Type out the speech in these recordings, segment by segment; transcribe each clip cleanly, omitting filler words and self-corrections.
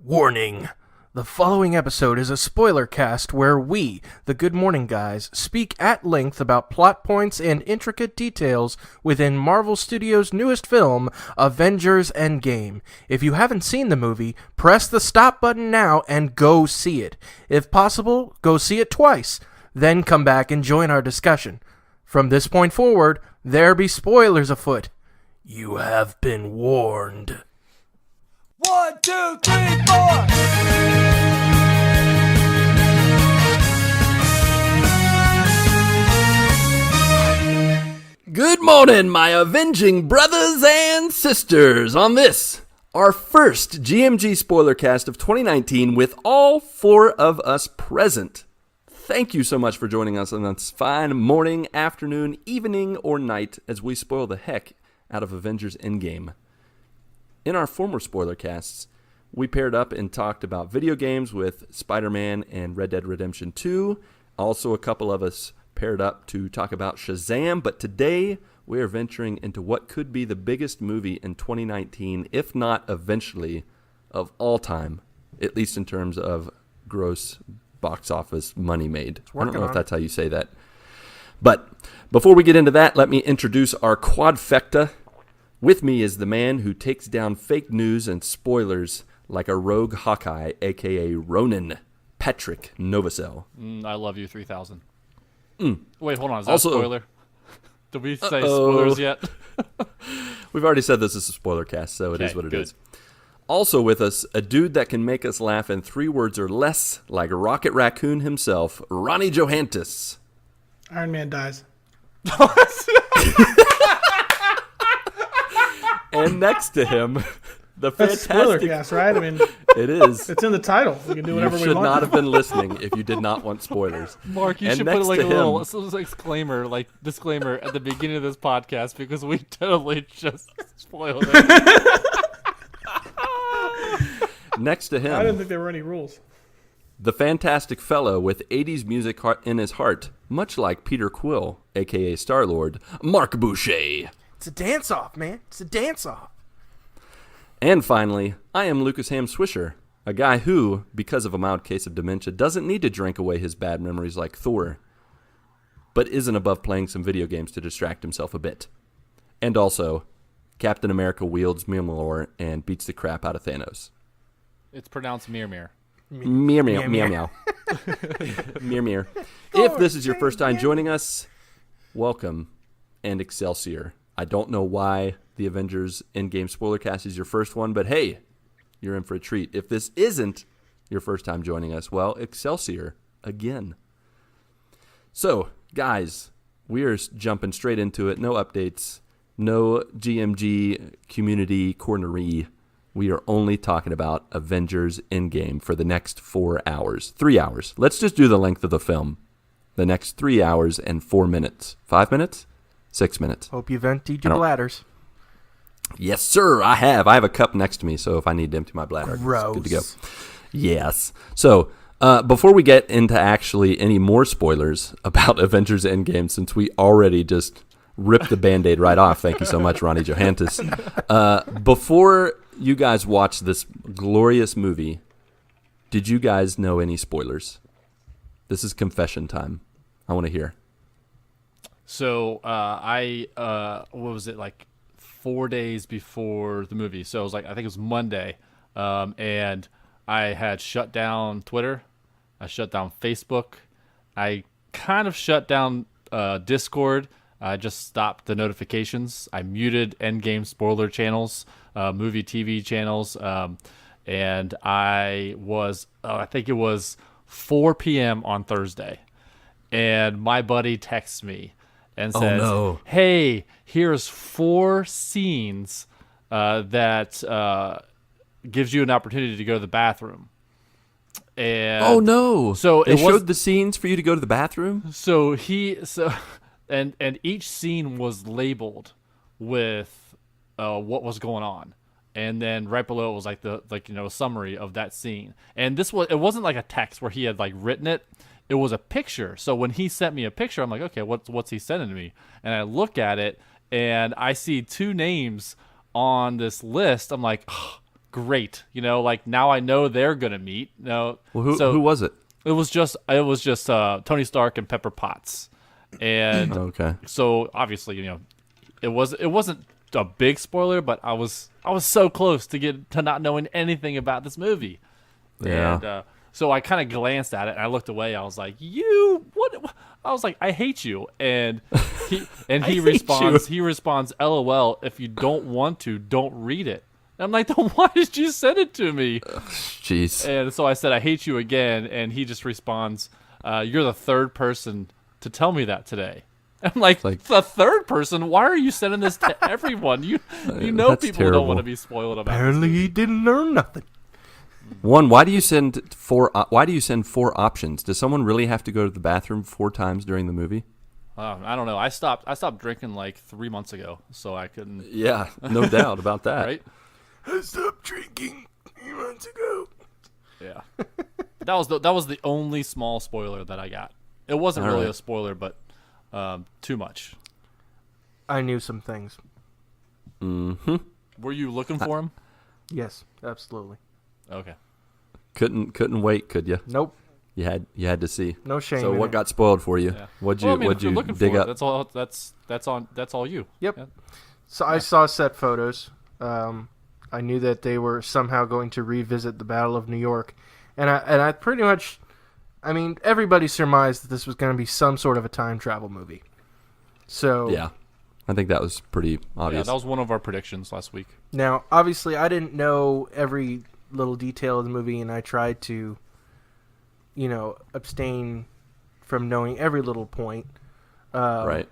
Warning! The following episode is a spoilercast where we, the Good Morning Guys, speak at length about plot points and intricate details within Marvel Studios' newest film, Avengers Endgame. If you haven't seen the movie, press the stop button now and go see it. If possible, go see it twice. Then come back and join our discussion. From this point forward, there be spoilers afoot. You have been warned. 1, 2, 3, 4. Good morning, my avenging brothers and sisters, on this, our first GMG Spoilercast of 2019 with all four of us present. Thank you so much for joining us on this fine morning, afternoon, evening, or night as we spoil the heck out of Avengers Endgame. In our former Spoilercasts, we paired up and talked about video games with Spider-Man and Red Dead Redemption 2. Also, a couple of us paired up to talk about Shazam, but today we are venturing into what could be the biggest movie in 2019, if not eventually, of all time, at least in terms of gross box office money made. I don't know if that's how you say that. But before we get into that, let me introduce our quadfecta. With me is the man who takes down fake news and spoilers like a rogue Hawkeye, a.k.a. Ronan, Patrick Novosel. I love you, 3000. Wait, hold on. Is that also a spoiler? Did we say spoilers yet? We've already said this is a spoiler cast, so it is what it is. Also with us, a dude that can make us laugh in 3 words or less, like Rocket Raccoon himself, Ronnie Johantges. Iron Man dies. And next to him, the fantastic... That's Spoilercast, right? I mean, it is. It's in the title. We can do whatever we want. You should not have been listening if you did not want spoilers. Mark, you should put like a little disclaimer at the beginning of this podcast because we totally just spoiled it. Next to him, I didn't think there were any rules. The fantastic fellow with 80s music in his heart, much like Peter Quill, a.k.a. Star-Lord, Marc Boucher. It's a dance-off, man. It's a dance-off. And finally, I am Lucas Ham Swisher, a guy who, because of a mild case of dementia, doesn't need to drink away his bad memories like Thor, but isn't above playing some video games to distract himself a bit. And also, Captain America wields Mjolnir and beats the crap out of Thanos. It's pronounced Mir. Meow, meow, meow, meow. Mir, mir. If this is your first time joining us, welcome and Excelsior. I don't know why the Avengers Endgame Spoilercast is your first one, but hey, you're in for a treat. If this isn't your first time joining us, well, Excelsior again. So, guys, we are jumping straight into it. No updates, no GMG community cornery. We are only talking about Avengers Endgame for the next 4 hours. 3 hours. Let's just do the length of the film. The next 3 hours and 4 minutes. 5 minutes? 6 minutes. Hope you've emptied your bladders. Yes, sir, I have. I have a cup next to me, so if I need to empty my bladder, Gross. It's good to go. Yes. So, before we get into actually any more spoilers about Avengers Endgame, since we already just ripped the Band-Aid right off, thank you so much, Ronnie Johantges. Before you guys watch this glorious movie, did you guys know any spoilers? This is confession time. I want to hear. So what was it, like 4 days before the movie? So it was like, I think it was Monday, and I had shut down Twitter. I shut down Facebook. I kind of shut down Discord. I just stopped the notifications. I muted Endgame spoiler channels, movie TV channels, and I think it was 4 p.m. on Thursday, and my buddy texts me and says, hey, here's 4 scenes that gives you an opportunity to go to the bathroom. And oh, no. So they showed the scenes for you to go to the bathroom? And each scene was labeled with what was going on. And then right below it was like a summary of that scene. And it wasn't like a text where he had like written it. It was a picture. So when he sent me a picture, I'm like, okay, what's he sending to me? And I look at it and I see 2 names on this list. I'm like, oh, great. Like now I know they're gonna meet. No, Well, who was it? It was just Tony Stark and Pepper Potts, and Okay. so obviously it wasn't a big spoiler, but I was so close to not knowing anything about this movie. Yeah. And so I kind of glanced at it and I looked away. I was like, "You what?" I was like, "I hate you." And he responds, "LOL. If you don't want to, don't read it." And I'm like, "Then why did you send it to me?" Jeez. And so I said, "I hate you again." And he just responds, "You're the third person to tell me that today." I'm like, the third person? Why are you sending this to everyone? You know That's people terrible. don't want to be spoiled about Apparently, he didn't learn nothing. One, why do you send four options? Does someone really have to go to the bathroom 4 times during the movie? I don't know. I stopped drinking like 3 months ago, so I couldn't. Yeah, no doubt about that. Right? I stopped drinking 3 months ago. Yeah. That was the only small spoiler that I got. It wasn't All really right. a spoiler, but too much. I knew some things. Mm-hmm. Were you looking for him? Yes, absolutely. Okay. Couldn't wait, could you? Nope. You had to see. No shame. So in what it. got spoiled for you? Yeah. What'd Well, I mean, if what'd you're you looking dig for up? it, that's all you. Yep. Yeah. So I saw set photos. I knew that they were somehow going to revisit the Battle of New York, and I pretty much, I mean, everybody surmised that this was going to be some sort of a time travel movie. So Yeah, I think that was pretty Yeah, obvious. that was one of our predictions last week. now, obviously, I didn't know every little detail of the movie, and I tried to, abstain from knowing every little point. Right.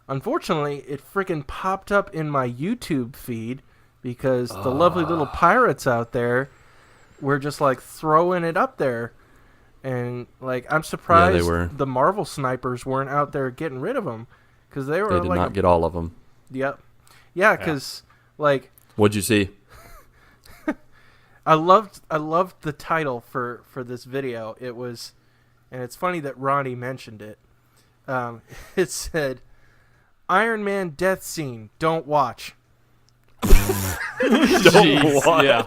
Unfortunately, it freaking popped up in my YouTube feed because the lovely little pirates out there were just like throwing it up there. And like, I'm surprised were. the Marvel snipers weren't out there getting rid of them because they were They did like, not get all of them. yep, yeah, because like What'd you see? I loved the title for this video. It was, and it's funny that Ronnie mentioned it. It said, "Iron Man death scene. Don't watch." Jeez, yeah.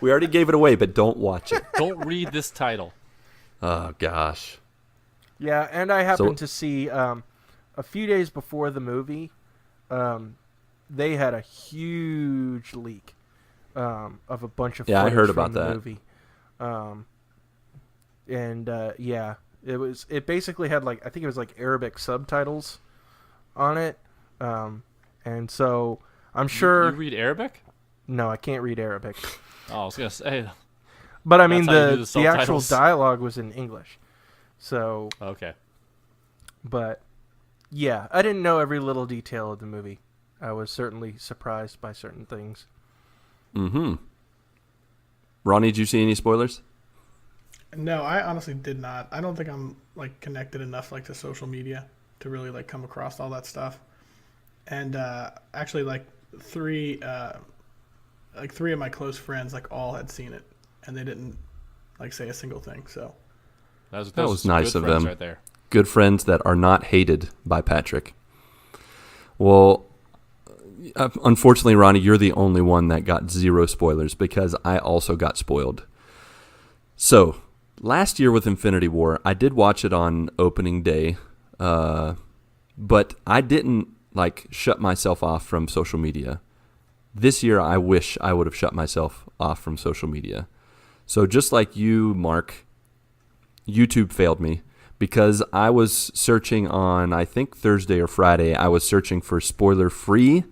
We already gave it away, but don't watch it. Don't read this title. Oh gosh. Yeah, and I happened to see a few days before the movie, they had a huge leak of a bunch of Yeah, I footage heard from about the that. movie. Yeah, it basically had like, I think it was like Arabic subtitles on it, and so I'm sure. You read Arabic? No, I can't read Arabic, Oh, I was gonna say. but I mean That's how you do the the actual subtitles. dialogue was in English, so. Okay. But yeah, I didn't know every little detail of the movie. I was certainly surprised by certain things. Mm-hmm. Ronnie, did you see any spoilers? No, I honestly did not. I don't think I'm like connected enough like to social media to really like come across all that stuff. And actually, like three of my close friends like all had seen it, and they didn't like say a single thing. So That was was nice good of friends them. right there. Good friends that are not hated by Patrick. Well, unfortunately, Ronnie, you're the only one that got 0 spoilers because I also got spoiled. So, last year with Infinity War, I did watch it on opening day, but I didn't like shut myself off from social media. This year, I wish I would have shut myself off from social media. So just like you, Mark, YouTube failed me. Because I was searching on, I think Thursday or Friday, I was searching for spoiler-free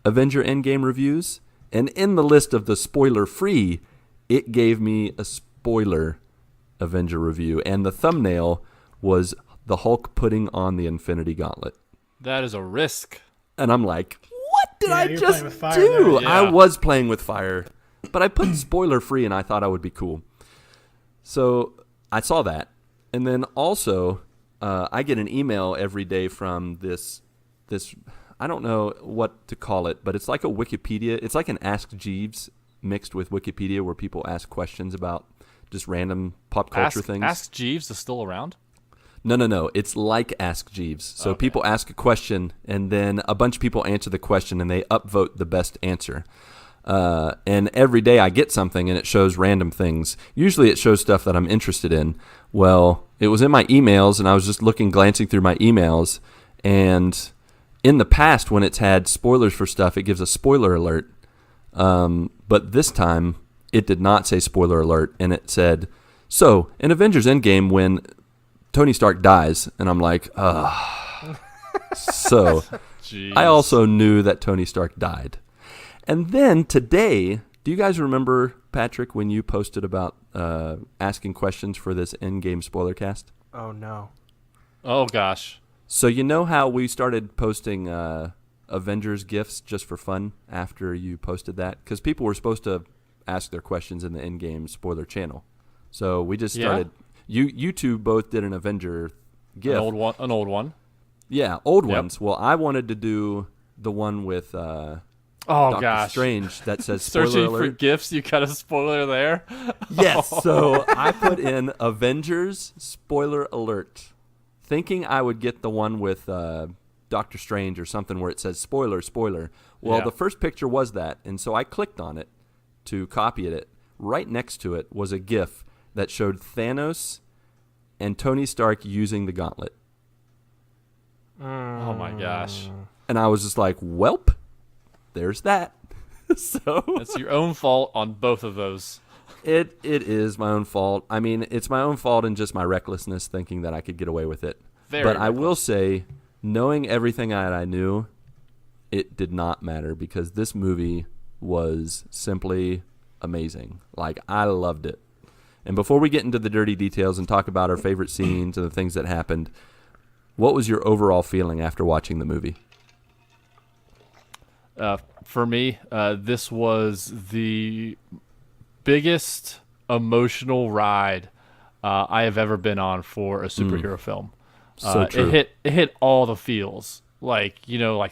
Avengers Endgame reviews. And in the list of the spoiler-free, it gave me a spoiler Avenger review. And the thumbnail was the Hulk putting on the Infinity Gauntlet. That is a risk. And I'm like, what did Yeah, I you're just playing with fire do? there. Yeah. I was playing with fire. But I put spoiler-free and I thought I would be cool. So I saw that. And then also, I get an email every day from this, I don't know what to call it, but it's like a Wikipedia. It's like an Ask Jeeves mixed with Wikipedia where people ask questions about just random pop culture things. Ask Jeeves is still around? No. It's like Ask Jeeves. So Okay. people ask a question, and then a bunch of people answer the question, and they upvote the best answer. And every day I get something and it shows random things. Usually it shows stuff that I'm interested in. Well, it was in my emails and I was just glancing through my emails. And in the past, when it's had spoilers for stuff, it gives a spoiler alert. But this time it did not say spoiler alert. And it said, so in Avengers Endgame, when Tony Stark dies, and I'm like, So Jeez. I also knew that Tony Stark died. And then today, do you guys remember, Patrick, when you posted about asking questions for this Endgame Spoilercast? Oh, no. Oh gosh. So you know how we started posting Avengers gifts just for fun after you posted that? Because people were supposed to ask their questions in the Endgame spoiler channel. So we just started. Yeah. You two both did an Avenger gift. An old one. Yeah, old ones. Well, I wanted to do the one with Doctor Strange that says spoiler Searching alert. for gifts, you got a spoiler there? Yes. So I put in Avengers spoiler alert, thinking I would get the one with Doctor Strange or something where it says spoiler, spoiler. Well, the first picture was that, and so I clicked on it to copy it. Right next to it was a GIF that showed Thanos and Tony Stark using the gauntlet. Oh my gosh. And I was just like, welp, there's that. So it's your own fault on both of those. It is my own fault. I mean, it's my own fault in just my recklessness thinking that I could get away with it. But I will say, knowing everything that I knew, it did not matter because this movie was simply amazing. Like, I loved it. And before we get into the dirty details and talk about our favorite scenes and the things that happened, what was your overall feeling after watching the movie? For me, this was the biggest emotional ride I have ever been on for a superhero film. So true. It hit all the feels, like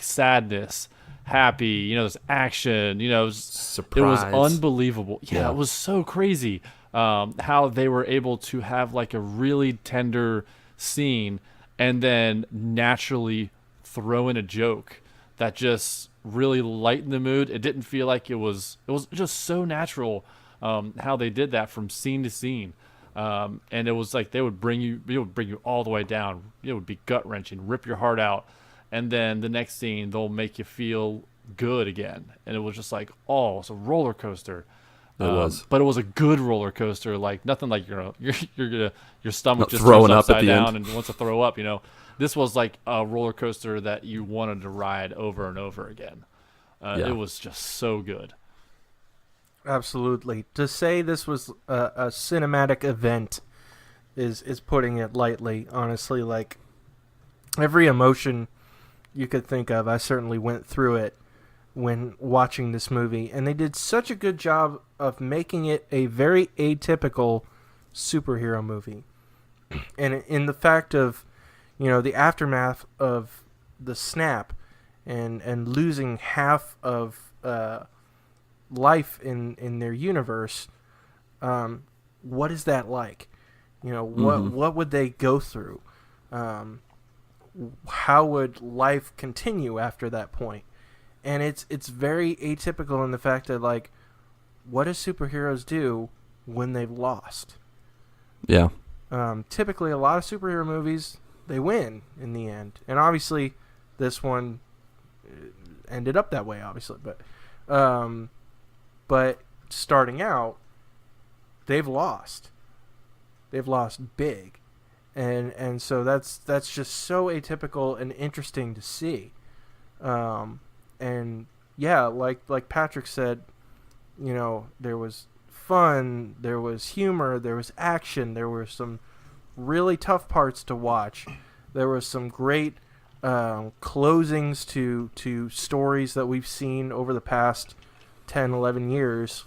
sadness, happy, there's action, Surprise. It was unbelievable. Yeah, it was so crazy how they were able to have like a really tender scene and then naturally throw in a joke that just really lightened the mood. It didn't feel like it was just so natural how they did that from scene to scene. And it was like it would bring you all the way down. It would be gut wrenching, rip your heart out, and then the next scene they'll make you feel good again. And it was just like, it's a roller coaster. It was, but it was a good roller coaster. Like nothing like your stomach just throwing turns up at upside the down end. and wants to throw up. This was like a roller coaster that you wanted to ride over and over again. It was just so good. Absolutely. To say this was a cinematic event is putting it lightly, honestly. Like, every emotion you could think of, I certainly went through it when watching this movie. And they did such a good job of making it a very atypical superhero movie. And in the fact of, the aftermath of the snap and losing half of life in their universe, what is that like? What would they go through? How would life continue after that point? And it's very atypical in the fact that, like, what do superheroes do when they've lost? Yeah. Typically, a lot of superhero movies, they win in the end. And obviously, this one ended up that way, obviously. But starting out, they've lost. They've lost big. And so that's just so atypical and interesting to see. And yeah, like Patrick said, there was fun, there was humor, there was action, there were some really tough parts to watch. There was some great closings to stories that we've seen over the past 10, 11 years.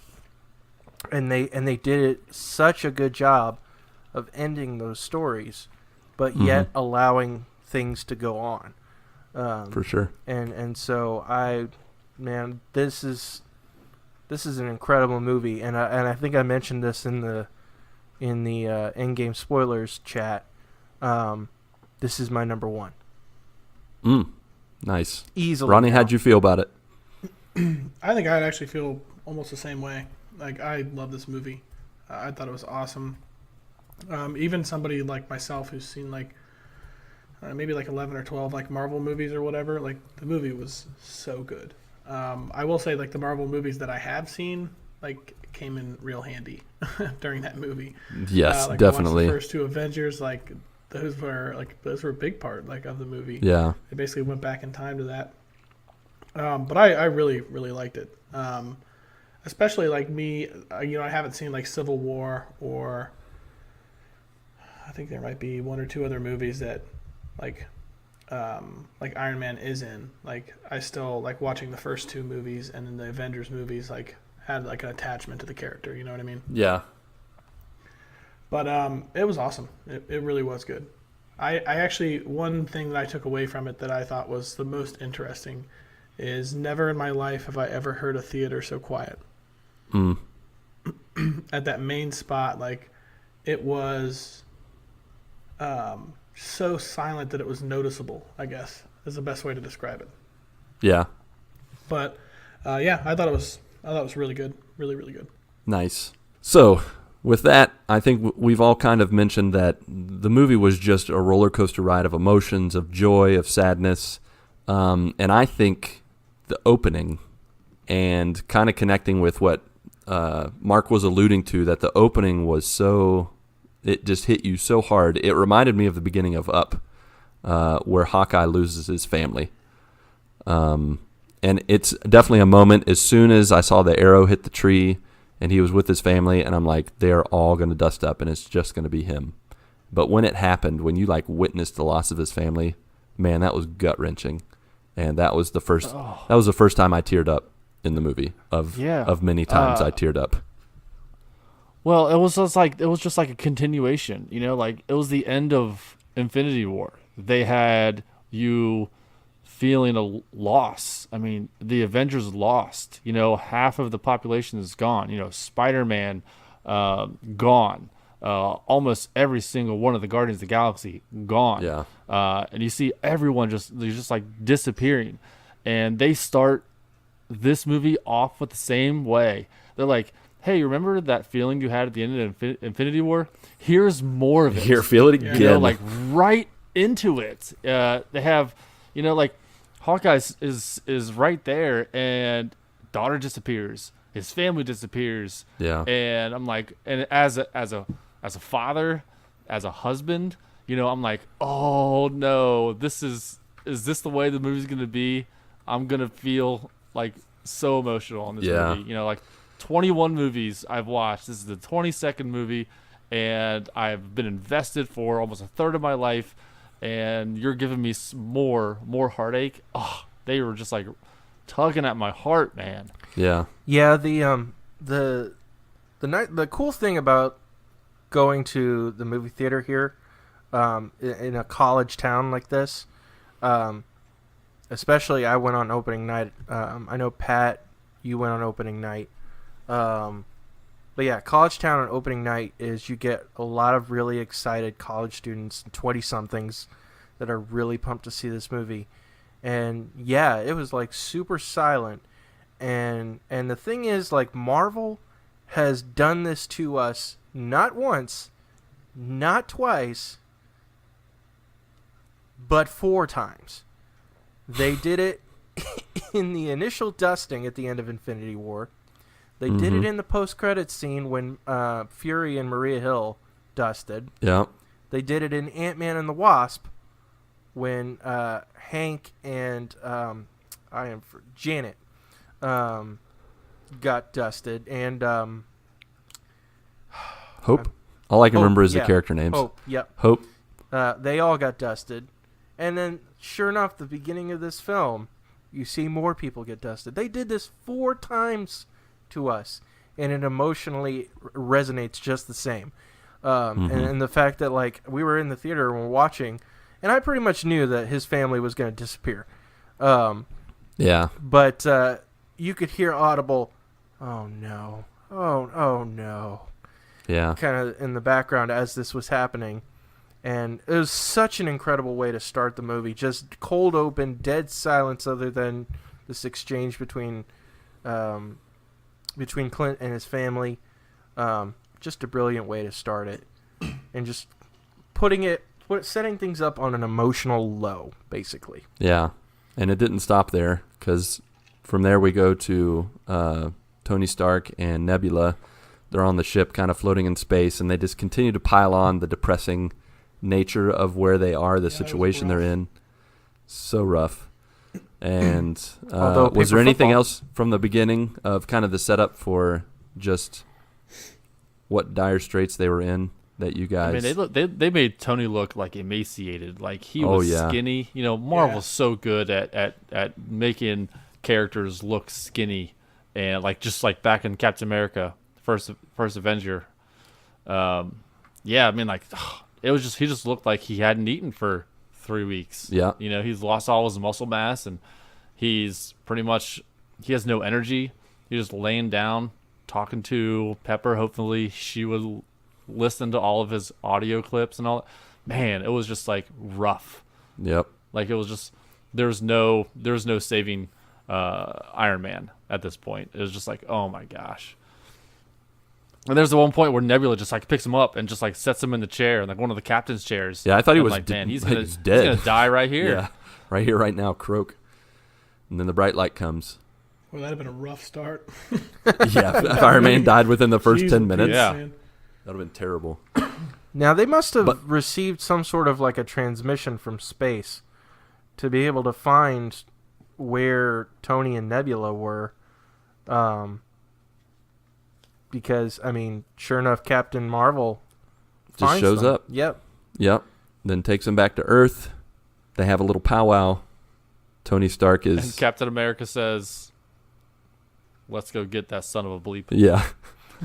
And they did such a good job of ending those stories, but yet allowing things to go on. For sure. And so this is an incredible movie, and I think I mentioned this in the Endgame spoilers chat. This is my number one. Nice. Easily. Ronnie, how'd you feel about it? I think I'd actually feel almost the same way. Like, I love this movie. I thought it was awesome. Even somebody like myself who's seen like maybe like 11 or 12 like Marvel movies or whatever, like the movie was so good. I will say like the Marvel movies that I have seen like came in real handy during that movie. Yes, like definitely. The first two Avengers, like those were a big part like of the movie. Yeah. They basically went back in time to that. But I really, really liked it. Especially like me, I haven't seen like Civil War, or I think there might be one or two other movies that like Iron Man is in. Like I still like watching the first two movies, and then the Avengers movies like had like an attachment to the character. You know what I mean? Yeah. But it was awesome. It really was good. I actually, one thing that I took away from it that I thought was the most interesting is never in my life have I ever heard a theater so quiet. At that main spot, like it was so silent that it was noticeable, I guess is the best way to describe it. Yeah. But yeah, I thought it was really good. Really, really good. Nice. So with that, I think we've all kind of mentioned that the movie was just a roller coaster ride of emotions, of joy, of sadness. And I think the opening and kind of connecting with what Mark was alluding to, that the opening was it just hit you so hard. It reminded me of the beginning of Up, where Hawkeye loses his family. And it's definitely a moment as soon as I saw the arrow hit the tree and he was with his family, and I'm like, they're all going to dust up and it's just going to be him. But when it happened, when you like witnessed the loss of his family, man, that was gut-wrenching. And that was the first time I teared up in the movie of many times I teared up. Well, it was just like a continuation, like it was the end of Infinity War. They had you feeling a loss. I mean, the Avengers lost. Half of the population is gone. Spider-Man gone. Almost every single one of the Guardians of the Galaxy gone. Yeah. And you see everyone they're just like disappearing, and they start this movie off with the same way. They're like, hey, remember that feeling you had at the end of Infinity War? Here's more of it. Here, feel it again. Like right into it. They have, like Hawkeye is right there, and daughter disappears. His family disappears. Yeah. And I'm like, and as a father, as a husband, I'm like, oh no, is this the way the movie's gonna be? I'm gonna feel like so emotional on this movie. Like 21 movies I've watched. This is the 22nd movie, and I've been invested for almost a third of my life, and you're giving me more heartache. Oh, they were just like tugging at my heart, man. Yeah. Yeah, the cool thing about going to the movie theater here, in a college town like this, especially I went on opening night. I know Pat, you went on opening night. But yeah, college town on opening night is you get a lot of really excited college students, 20-somethings, that are really pumped to see this movie. And yeah, it was like super silent. And the thing is, like, Marvel has done this to us not once, not twice, but 4 times. They did it in the initial dusting at the end of Infinity War. They did it in the post-credits scene when Fury and Maria Hill dusted. Yeah. They did it in Ant-Man and the Wasp when Hank and Janet got dusted. And Hope. All I can remember is the yeah. character names. Hope, yep. Hope. They all got dusted. And then, sure enough, the beginning of this film, you see more people get dusted. They did this 4 times to us, and it emotionally resonates just the same. And the fact that, like, we were in the theater and we're watching, and I pretty much knew that his family was going to disappear. Yeah. But you could hear audible, oh no, oh no. Yeah. Kind of in the background as this was happening. And it was such an incredible way to start the movie. Just cold open, dead silence other than this exchange between between Clint and his family. Just a brilliant way to start it, and just setting things up on an emotional low, basically. Yeah, and it didn't stop there, because from there we go to Tony Stark and Nebula. They're on the ship kind of floating in space, and they just continue to pile on the depressing nature of where they are, the situation they're in. So rough. And was there anything else from the beginning of kind of the setup for just what dire straits they were in that you guys... I mean, they made Tony look like emaciated. Like, he was skinny. You know, Marvel's so good at making characters look skinny. And, like, just like back in Captain America, first Avenger. I mean, like, it was just... He just looked like he hadn't eaten for 3 weeks. Yeah. You know, he's lost all his muscle mass, and he's pretty much... He has no energy. He's just laying down, talking to Pepper. Hopefully she would listen to all of his audio clips and all that. Man, it was just, like, rough. Yep. Like, it was just... There's no saving Iron Man at this point. It was just like, oh my gosh. And there's the one point where Nebula just, like, picks him up and just, like, sets him in the chair, and, like, one of the captain's chairs. Yeah, I thought he was like, man, he's dead. he's gonna die right here. Yeah, right here, right now, croak. And then the bright light comes. Well, that'd have been a rough start. Yeah, if Iron Man died within the first 10 minutes, Yeah. Man. that would have been terrible. Now, they must have received some sort of, like, a transmission from space to be able to find where Tony and Nebula were. Because, I mean, sure enough, Captain Marvel Just shows them. up. Yep. Then takes him back to Earth. They have a little powwow. Tony Stark is... And Captain America says, let's go get that son of a bleep. Yeah.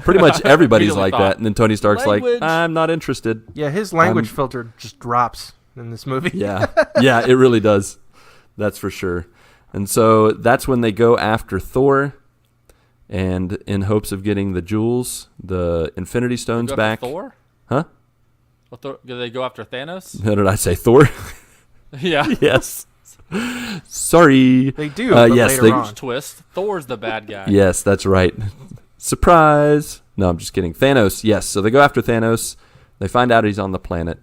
Pretty much everybody's like thought, that. And then Tony Stark's language. like, I'm not interested. Yeah, his language filter just drops in this movie. Yeah. Yeah, it really does. That's for sure. And so that's when they go after Thor, and in hopes of getting the jewels, the Infinity Stones Go back. after Thor? Huh? Well, did they go after Thanos? How did I say Thor? Yeah. Yes. Sorry. They do, but yes, later on. Twist. Thor's the bad guy. Yes, that's right. Surprise. No, I'm just kidding. Thanos, yes. So they go after Thanos. They find out he's on the planet,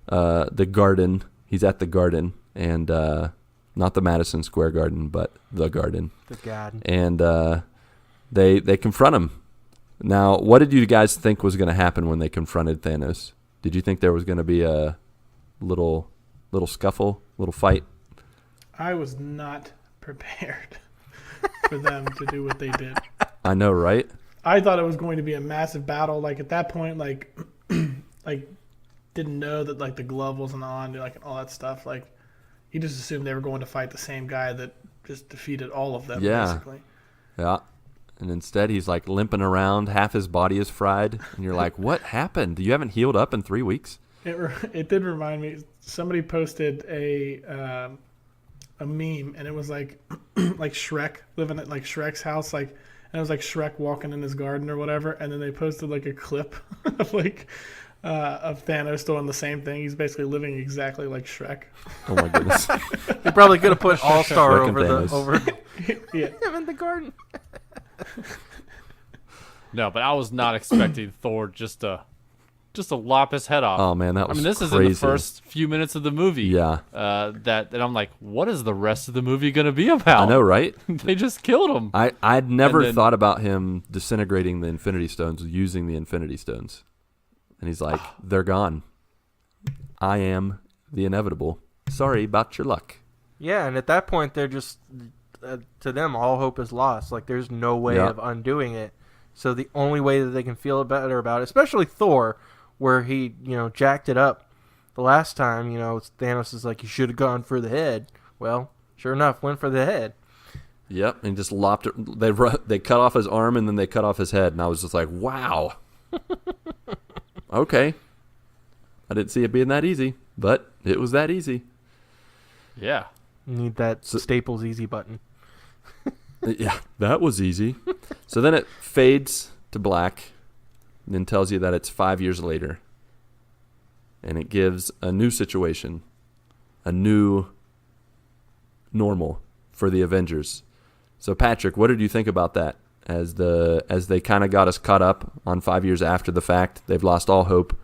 the garden. He's at the garden, and not the Madison Square Garden, but the garden. The God. And they confront him. Now, what did you guys think was going to happen when they confronted Thanos? Did you think there was going to be a little scuffle, little fight? I was not prepared for them to do what they did. I know, right? I thought it was going to be a massive battle. Like, at that point, like, like, didn't know that, like, the glove wasn't on, like, all that stuff. Like, he just assumed they were going to fight the same guy that just defeated all of them, basically. Yeah. And instead, he's, like, limping around. Half his body is fried. And you're like, what happened? You haven't healed up in 3 weeks? It did remind me. Somebody posted a meme, and it was like like Shrek living at like Shrek's house, like, and it was like Shrek walking in his garden or whatever, and then they posted like a clip of like of Thanos doing the same thing. He's basically living exactly like Shrek. Oh my goodness. They probably could have put All-Star Shrek and over Thanos. Yeah. him in the garden. No, but I was not expecting Thor just to lop his head off. Oh man, that was this crazy. is in the first few minutes of the movie. Yeah. And I'm like, what is the rest of the movie going to be about? I know, right? They just killed him. I'd never And then- thought about him disintegrating the Infinity Stones, using the Infinity Stones. And he's like, they're gone. I am the inevitable. Sorry about your luck. Yeah, and at that point, they're just, to them, all hope is lost. Like, there's no way Yeah. of undoing it. So the only way that they can feel better about it, especially Thor, where he, jacked it up the last time, Thanos is like, you should have gone for the head. Well, sure enough, went for the head. Yep, and just lopped it. They cut off his arm, and then they cut off his head. And I was just like, wow. Okay. I didn't see it being that easy, but it was that easy. Yeah. You need that Staples easy button. Yeah, that was easy. So then it fades to black, and then tells you that it's 5 years later. And it gives a new situation, a new normal for the Avengers. So Patrick, what did you think about that as they kind of got us caught up on 5 years after the fact. They've lost all hope.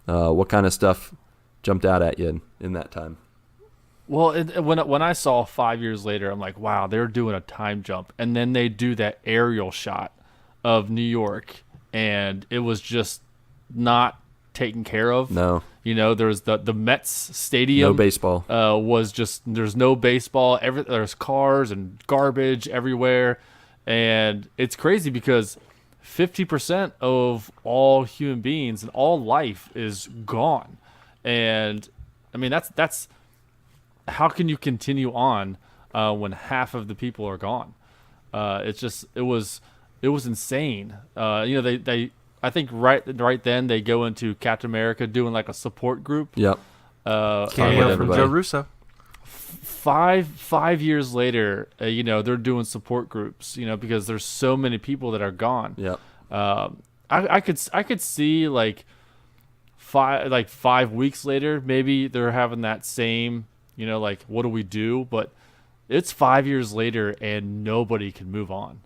What kind of stuff jumped out at you in that time? Well, when I saw 5 years later, I'm like, wow, they're doing a time jump, and then they do that aerial shot of New York, and it was just not taken care of. No. There's the Mets stadium. No baseball. There's no baseball. There's cars and garbage everywhere, and it's crazy because 50% of all human beings and all life is gone, and I mean that's how can you continue on when half of the people are gone? It was insane. They I think right then they go into Captain America doing like a support group. Yep. Cameo from Joe Russo. 5 years later, they're doing support groups. Because there's so many people that are gone. Yep. I could see like 5 weeks later, maybe they're having that same. Like what do we do? But it's 5 years later and nobody can move on.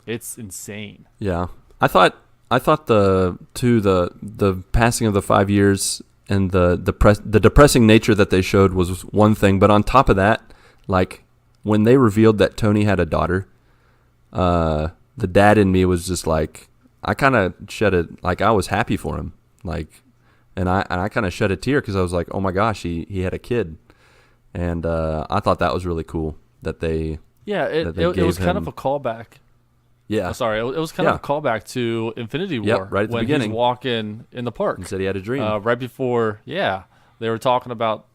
It's insane. Yeah, I thought the passing of the 5 years and the depressing nature that they showed was one thing, but on top of that, like when they revealed that Tony had a daughter, the dad in me was just like, I kind of shed it. Like I was happy for him, like, and I kind of shed a tear because I was like, oh my gosh, he had a kid, and I thought that was really cool that they. Yeah, it was kind of a callback. Yeah. Sorry, it was kind of a callback to Infinity War. Right at the when beginning. He's walking in the park. He said he had a dream. Right before, they were talking about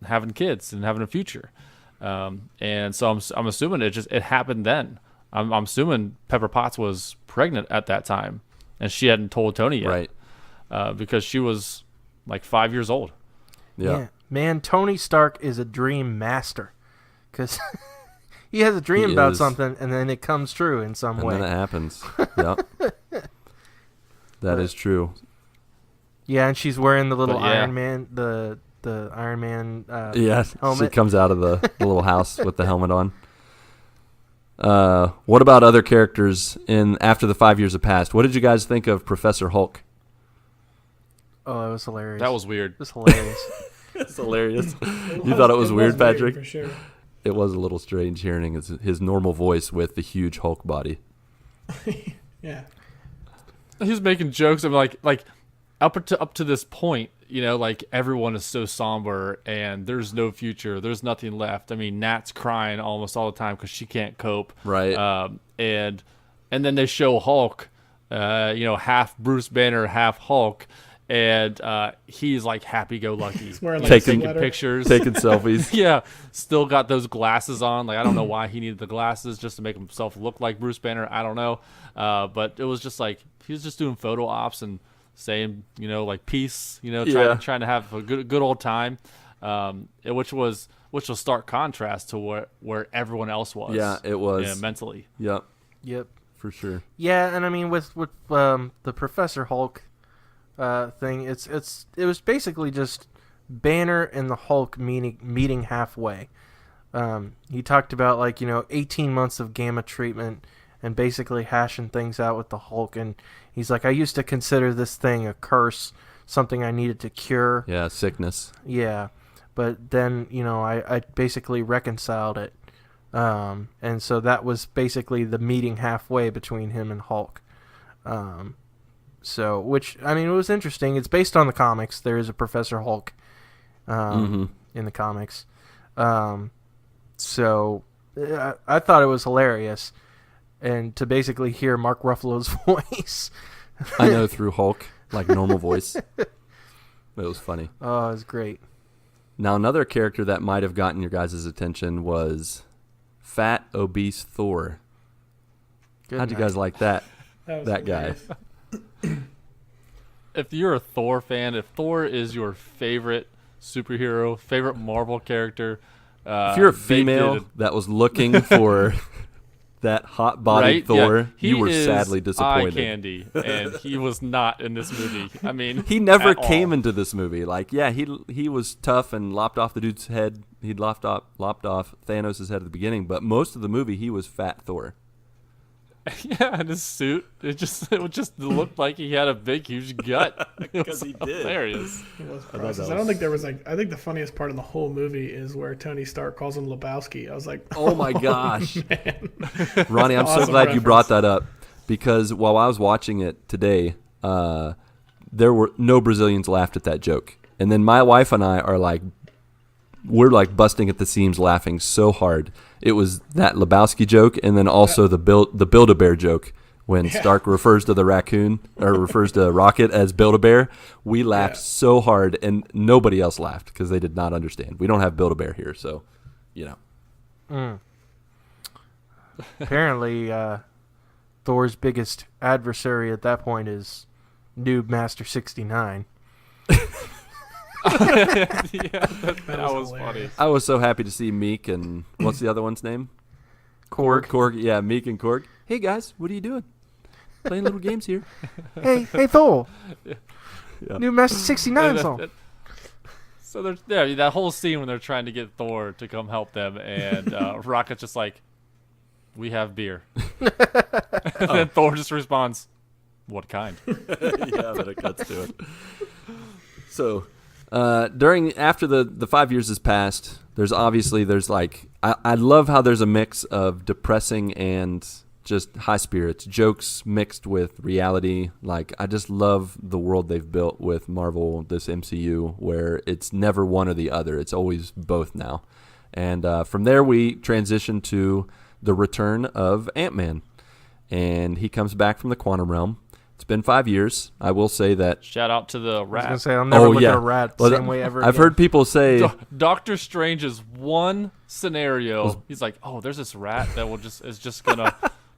having kids and having a future. And so I'm assuming it happened then. I'm assuming Pepper Potts was pregnant at that time, and she hadn't told Tony yet. Right. Because she was like 5 years old. Yeah. Man, Tony Stark is a dream master. Because... he has a dream about something, and then it comes true in some way. And then it happens. Yep. That is true. Yeah, and she's wearing the little Iron Man, the Iron Man helmet. She comes out of the little house with the helmet on. What about other characters in after the 5 years have passed? What did you guys think of Professor Hulk? Oh, it was hilarious. That was weird. It was hilarious. It's hilarious. You thought it was weird, Patrick? For sure. It was a little strange hearing his normal voice with the huge Hulk body. Yeah. He was making jokes. I'm like up to this point, like everyone is so somber and there's no future. There's nothing left. I mean, Nat's crying almost all the time because she can't cope. Right. And then they show Hulk, half Bruce Banner, half Hulk. And he's like happy-go-lucky, taking pictures, taking selfies. Yeah, still got those glasses on. Like I don't know why he needed the glasses, just to make himself look like Bruce Banner. I don't know, but it was just like he was just doing photo ops and saying, like peace, trying to have a good old time, which was stark contrast to where everyone else was. Yeah, it was mentally. Yep, for sure. Yeah, and I mean with the Professor Hulk. Thing. It was basically just Banner and the Hulk meeting halfway. He talked about 18 months of gamma treatment and basically hashing things out with the Hulk. And he's like, I used to consider this thing a curse, something I needed to cure. Yeah, sickness. Yeah, but then I basically reconciled it. And so that was basically the meeting halfway between him and Hulk. So, which, I mean, it was interesting. It's based on the comics. There is a Professor Hulk in the comics. So, I thought it was hilarious. And to basically hear Mark Ruffalo's voice. I know, through Hulk, like normal voice. It was funny. Oh, it was great. Now, another character that might have gotten your guys' attention was fat, obese Thor. How'd you guys like that? That guy. If you're a Thor fan, if Thor is your favorite superhero, favorite Marvel character, if you're a female that was looking for that hot-bodied Thor, you were sadly disappointed. Eye candy, and he was not in this movie. I mean, he never came into this movie. Like, yeah, he was tough and lopped off the dude's head. He'd lopped off Thanos' head at the beginning, but most of the movie he was fat Thor. Yeah, in his suit. It just looked like he had a big, huge gut. Because he did. Hilarious. It was thought priceless. that I don't was- think there was I think the funniest part in the whole movie is where Tony Stark calls him Lebowski. I was like, Oh my gosh. man. Ronnie, I'm so Awesome glad you brought reference. that up because while I was watching it today, there were no Brazilians laughed at that joke. And then my wife and I are like, we're like busting at the seams laughing so hard. It was that Lebowski joke and then also the Build-A-Bear joke when Stark refers to the raccoon or refers to Rocket as Build-A-Bear. We laughed so hard and nobody else laughed because they did not understand. We don't have Build-A-Bear here, so, Apparently, Thor's biggest adversary at that point is Noob Master 69. That was funny. I was so happy to see Meek and what's the other one's name? Korg. Korg, yeah, Meek and Korg. Hey guys, what are you doing? Playing little games here. Hey, Thor. Yeah. Noob Master 69 song. So there's that whole scene when they're trying to get Thor to come help them, and Rocket's just like, "We have beer," and then Thor just responds, "What kind?" Yeah, but it cuts to it. So, after the 5 years has passed, there's like I love how there's a mix of depressing and just high spirits, jokes mixed with reality. Like I just love the world they've built with Marvel, this MCU, where it's never one or the other. It's always both now. And from there we transition to the return of Ant-Man, and he comes back from the quantum realm. It's been 5 years. I will say that. Shout out to the I was rat. going to say, I'll never look yeah. at a rat the Well, same way ever I've again. heard people say. Doctor Strange's one scenario. He's like, "Oh, there's this rat that is just gonna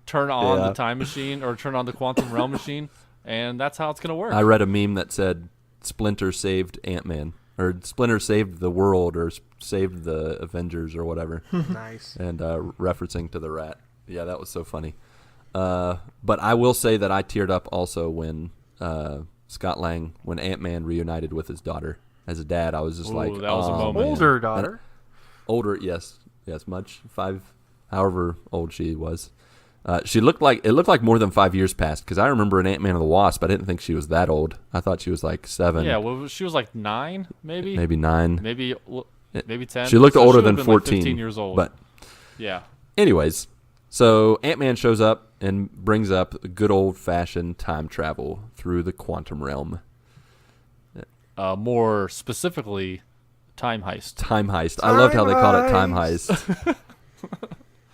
turn on Yeah. the time machine or turn on the quantum realm machine, and that's how it's gonna work." I read a meme that said Splinter saved Ant-Man, or Splinter saved the world, or saved the Avengers, or whatever, Nice. and referencing to the rat. Yeah, that was so funny. But I will say that I teared up also when Scott Lang, when Ant-Man reunited with his daughter. As a dad, I was just Ooh, like, that was a "Oh, moment." man." Older daughter. Older, yes, much 5, however old she was. It looked like more than 5 years passed because I remember in Ant-Man and the Wasp, I didn't think she was that old. I thought she was like 7. Yeah, well, she was like 9, maybe 9. maybe 10. She looked So older would've than been 14. like 15 years old. But yeah, anyways, so Ant-Man shows up and brings up good old-fashioned time travel through the quantum realm. more specifically, time heist. Time heist. I loved how they called it time heist.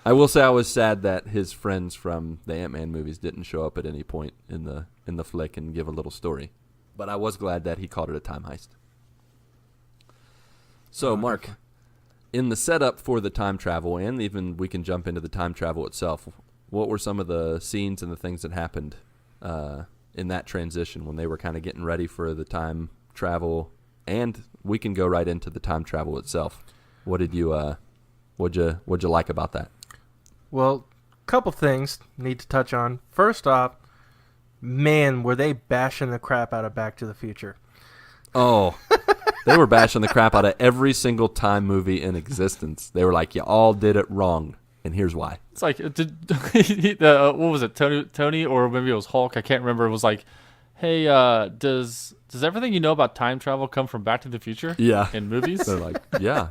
I will say I was sad that his friends from the Ant-Man movies didn't show up at any point in the flick and give a little story. But I was glad that he called it a time heist. So, Mark, in the setup for the time travel, and even we can jump into the time travel itself, what were some of the scenes and the things that happened in that transition when they were kind of getting ready for the time travel? And we can go right into the time travel itself. What did you what'd you like about that? Well, couple things need to touch on. First off, man, were they bashing the crap out of Back to the Future. Oh, they were bashing the crap out of every single time movie in existence. They were like, you all did it wrong, and here's why. It's like, what was it, Tony, or maybe it was Hulk? I can't remember. It was like, hey, does everything you know about time travel come from Back to the Future? Yeah. In movies? They're like, yeah.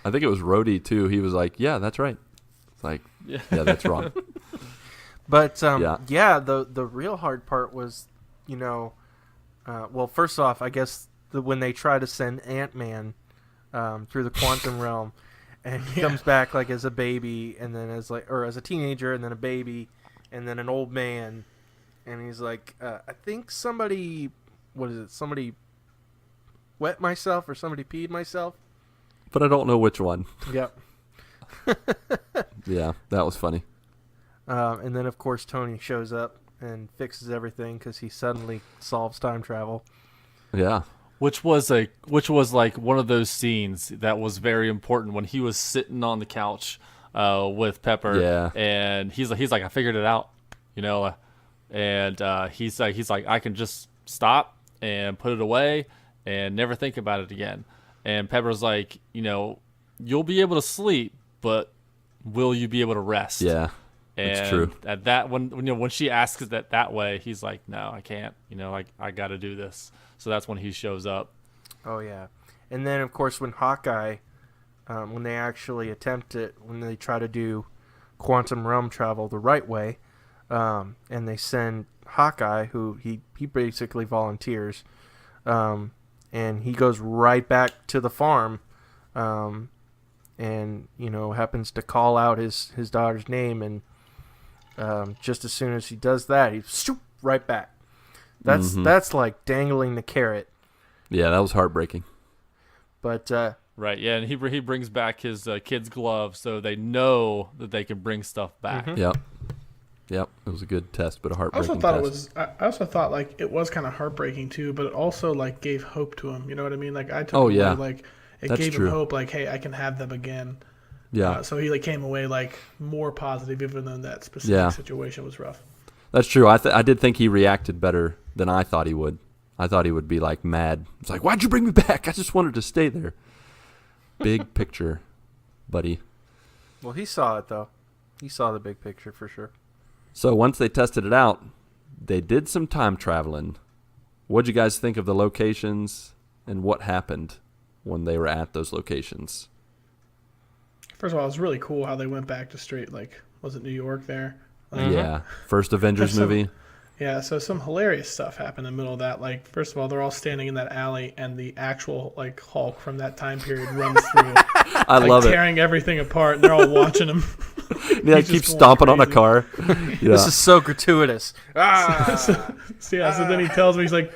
I think it was Rhodey, too. He was like, yeah, that's right. It's like, yeah, that's wrong. But, the real hard part was, well, first off, I guess when they try to send Ant-Man through the quantum realm, and he comes back like as a baby, and then as a teenager, and then a baby, and then an old man, and he's like, I think somebody wet myself or somebody peed myself. But I don't know which one. Yep. Yeah, that was funny. And then, of course, Tony shows up and fixes everything because he suddenly solves time travel. Yeah. Which was like one of those scenes that was very important when he was sitting on the couch with Pepper. Yeah. And he's like, I figured it out, and he's like, I can just stop and put it away and never think about it again. And Pepper's like, you'll be able to sleep, but will you be able to rest? Yeah. And It's true. at that when she asks it that way, he's like, "No, I can't. I got to do this." So that's when he shows up. Oh yeah, and then of course when Hawkeye, when they actually attempt it, when they try to do quantum realm travel the right way, and they send Hawkeye, who he basically volunteers, and he goes right back to the farm, and happens to call out his daughter's name, and just as soon as he does that, he's shoop, right back. That's like dangling the carrot. Yeah, that was heartbreaking. But Right, yeah, and he brings back his kid's glove, so they know that they can bring stuff back. Yep. It was a good test, but a I heartbreaking also thought test. I also thought like it was kind of heartbreaking too, but it also like gave hope to him. You know what I mean? Like I took away, like it That's gave true. him hope. Like, hey, I can have them again. Yeah, So he like came away like more positive, even though that specific situation was rough. that's true. I did think he reacted better than I thought he would. I thought he would be like mad. It's like, why'd you bring me back? I just wanted to stay there. Big picture, buddy. well, he saw it though. He saw the big picture for sure. So once they tested it out, they did some time traveling. What'd you guys think of the locations and what happened when they were at those locations? First of all, it was really cool how they went back to straight like was it New York there? Like, Yeah, first Avengers That's movie. Yeah, so some hilarious stuff happened in the middle of that. Like, first of all, they're all standing in that alley, and the actual like Hulk from that time period runs through, I love it. tearing everything apart, and they're all watching him. Yeah, He's keep just going stomping on a crazy. car. Yeah. This is so gratuitous. So then he tells me, he's like,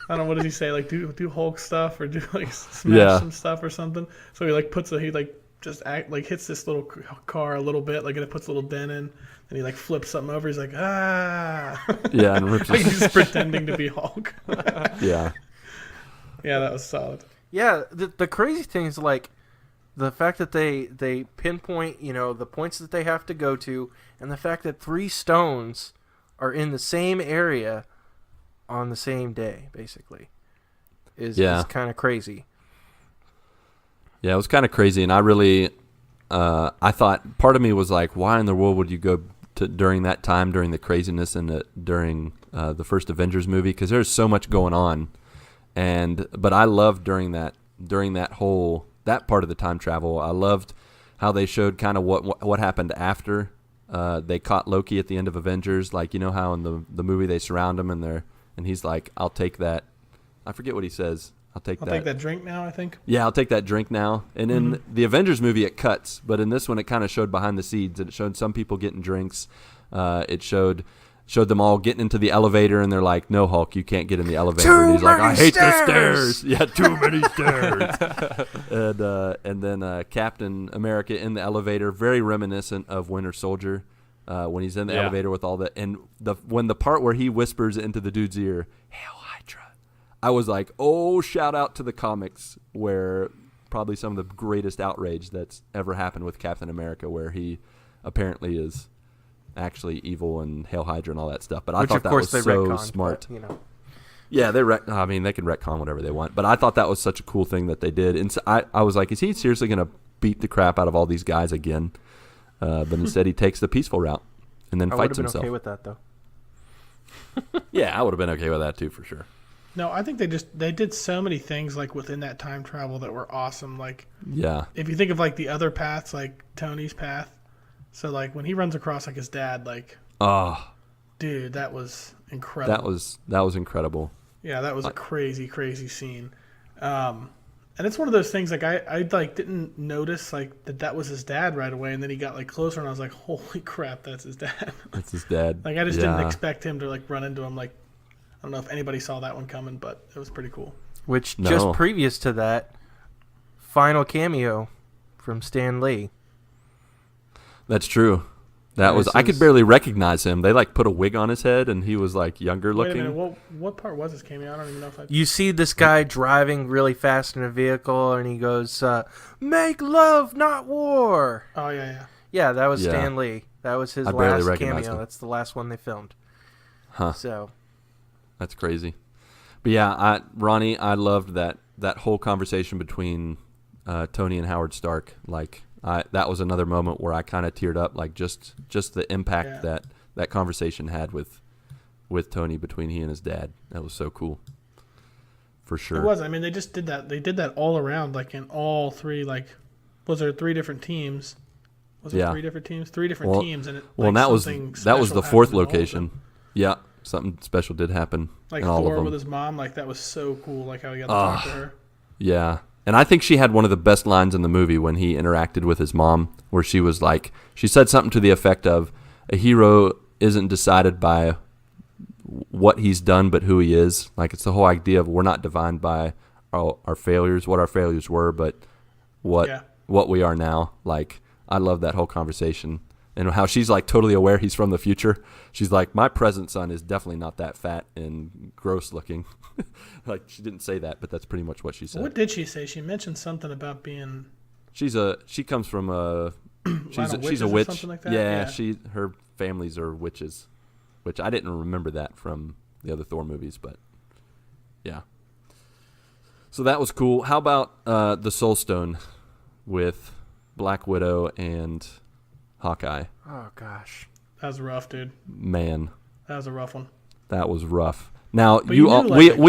I don't know, what does he say? Like, do Hulk stuff or do like smash Yeah. some stuff or something. So he like hits this little car a little bit, like and it puts a little dent in, and he like flips something over. He's like, Yeah, and rips like his, he's just pretending to be Hulk. yeah. Yeah, that was solid. Yeah, the crazy thing is like the fact that they pinpoint, the points that they have to go to, and the fact that 3 stones are in the same area on the same day, basically, is kind of crazy. Yeah, it was kind of crazy, and I really, I thought, part of me was like, why in the world would you go to during that time, during the craziness and during the first Avengers movie? Because there's so much going on, but I loved during that whole that part of the time travel. I loved how they showed kind of what happened after they caught Loki at the end of Avengers. Like, you know how in the movie they surround him and he's like, I'll take that. I forget what he says. I'll take that drink now, I think. Yeah, I'll take that drink now. And in the Avengers movie, it cuts, but in this one, it kind of showed behind the scenes. And it showed some people getting drinks. It showed them all getting into the elevator, and they're like, "No, Hulk, you can't get in the elevator." And he's like, "I hate the stairs." Yeah, too many stairs. And then Captain America in the elevator, very reminiscent of Winter Soldier. When he's in the elevator with all the when the part where he whispers into the dude's ear, "Hail Hydra," I was like, oh, shout out to the comics, where probably some of the greatest outrage that's ever happened with Captain America, where he apparently is actually evil and Hail Hydra and all that stuff. But I thought that was so smart. But, Yeah, they can retcon whatever they want. But I thought that was such a cool thing that they did. And so I was like, is he seriously going to beat the crap out of all these guys again? But instead he takes the peaceful route and then fights himself. I would have been okay with that, though. Yeah, I would have been okay with that too, for sure. No, I think they did so many things like within that time travel that were awesome. Like, yeah, if you think of like the other paths, like Tony's path. So like when he runs across like his dad, like, dude, that was incredible. That was incredible. Yeah, that was a crazy, crazy scene. And it's one of those things like I like didn't notice like that was his dad right away, and then he got like closer, and I was like, holy crap, that's his dad. That's his dad. Like I just didn't expect him to like run into him. Like I don't know if anybody saw that one coming, but it was pretty cool. Which just previous to that, final cameo from Stan Lee. That's true. I could barely recognize him. They like put a wig on his head, and he was like younger looking. Wait a minute, what part was his cameo? I don't even know if I. You see this guy driving really fast in a vehicle, and he goes, "Make love, not war." Oh yeah. Yeah, that was Stan Lee. That was his last cameo. Him. That's the last one they filmed. Huh. So. That's crazy. But yeah, Ronnie, I loved that whole conversation between Tony and Howard Stark. Like, That was another moment where I kind of teared up, like just the impact that conversation had with Tony between he and his dad. That was so cool. For sure. It was. I mean, they just did that. They did that all around, like in all three. Like, was there 3 different teams? Was there 3 different teams? 3 different teams, and that was the 4th location. Yeah, something special did happen. Like in all Thor of them. with his mom. Like that was so cool. Like how he got to talk to her. Yeah. And I think she had one of the best lines in the movie when he interacted with his mom, where she was like, she said something to the effect of, a hero isn't decided by what he's done, but who he is. Like, it's the whole idea of we're not defined by our failures, what our failures were, but what we are now. Like, I love that whole conversation. And how she's like totally aware he's from the future. She's like, my present son is definitely not that fat and gross looking. Like, she didn't say that, but that's pretty much what she said. What did she say? She mentioned something about being. She comes from a. She's a witch. Or something like that? Yeah, her families are witches, which I didn't remember that from the other Thor movies, but yeah. So that was cool. How about the Soul Stone with Black Widow and Hawkeye? Oh gosh, that was rough, dude. Man, that was a rough one. That was rough. Now we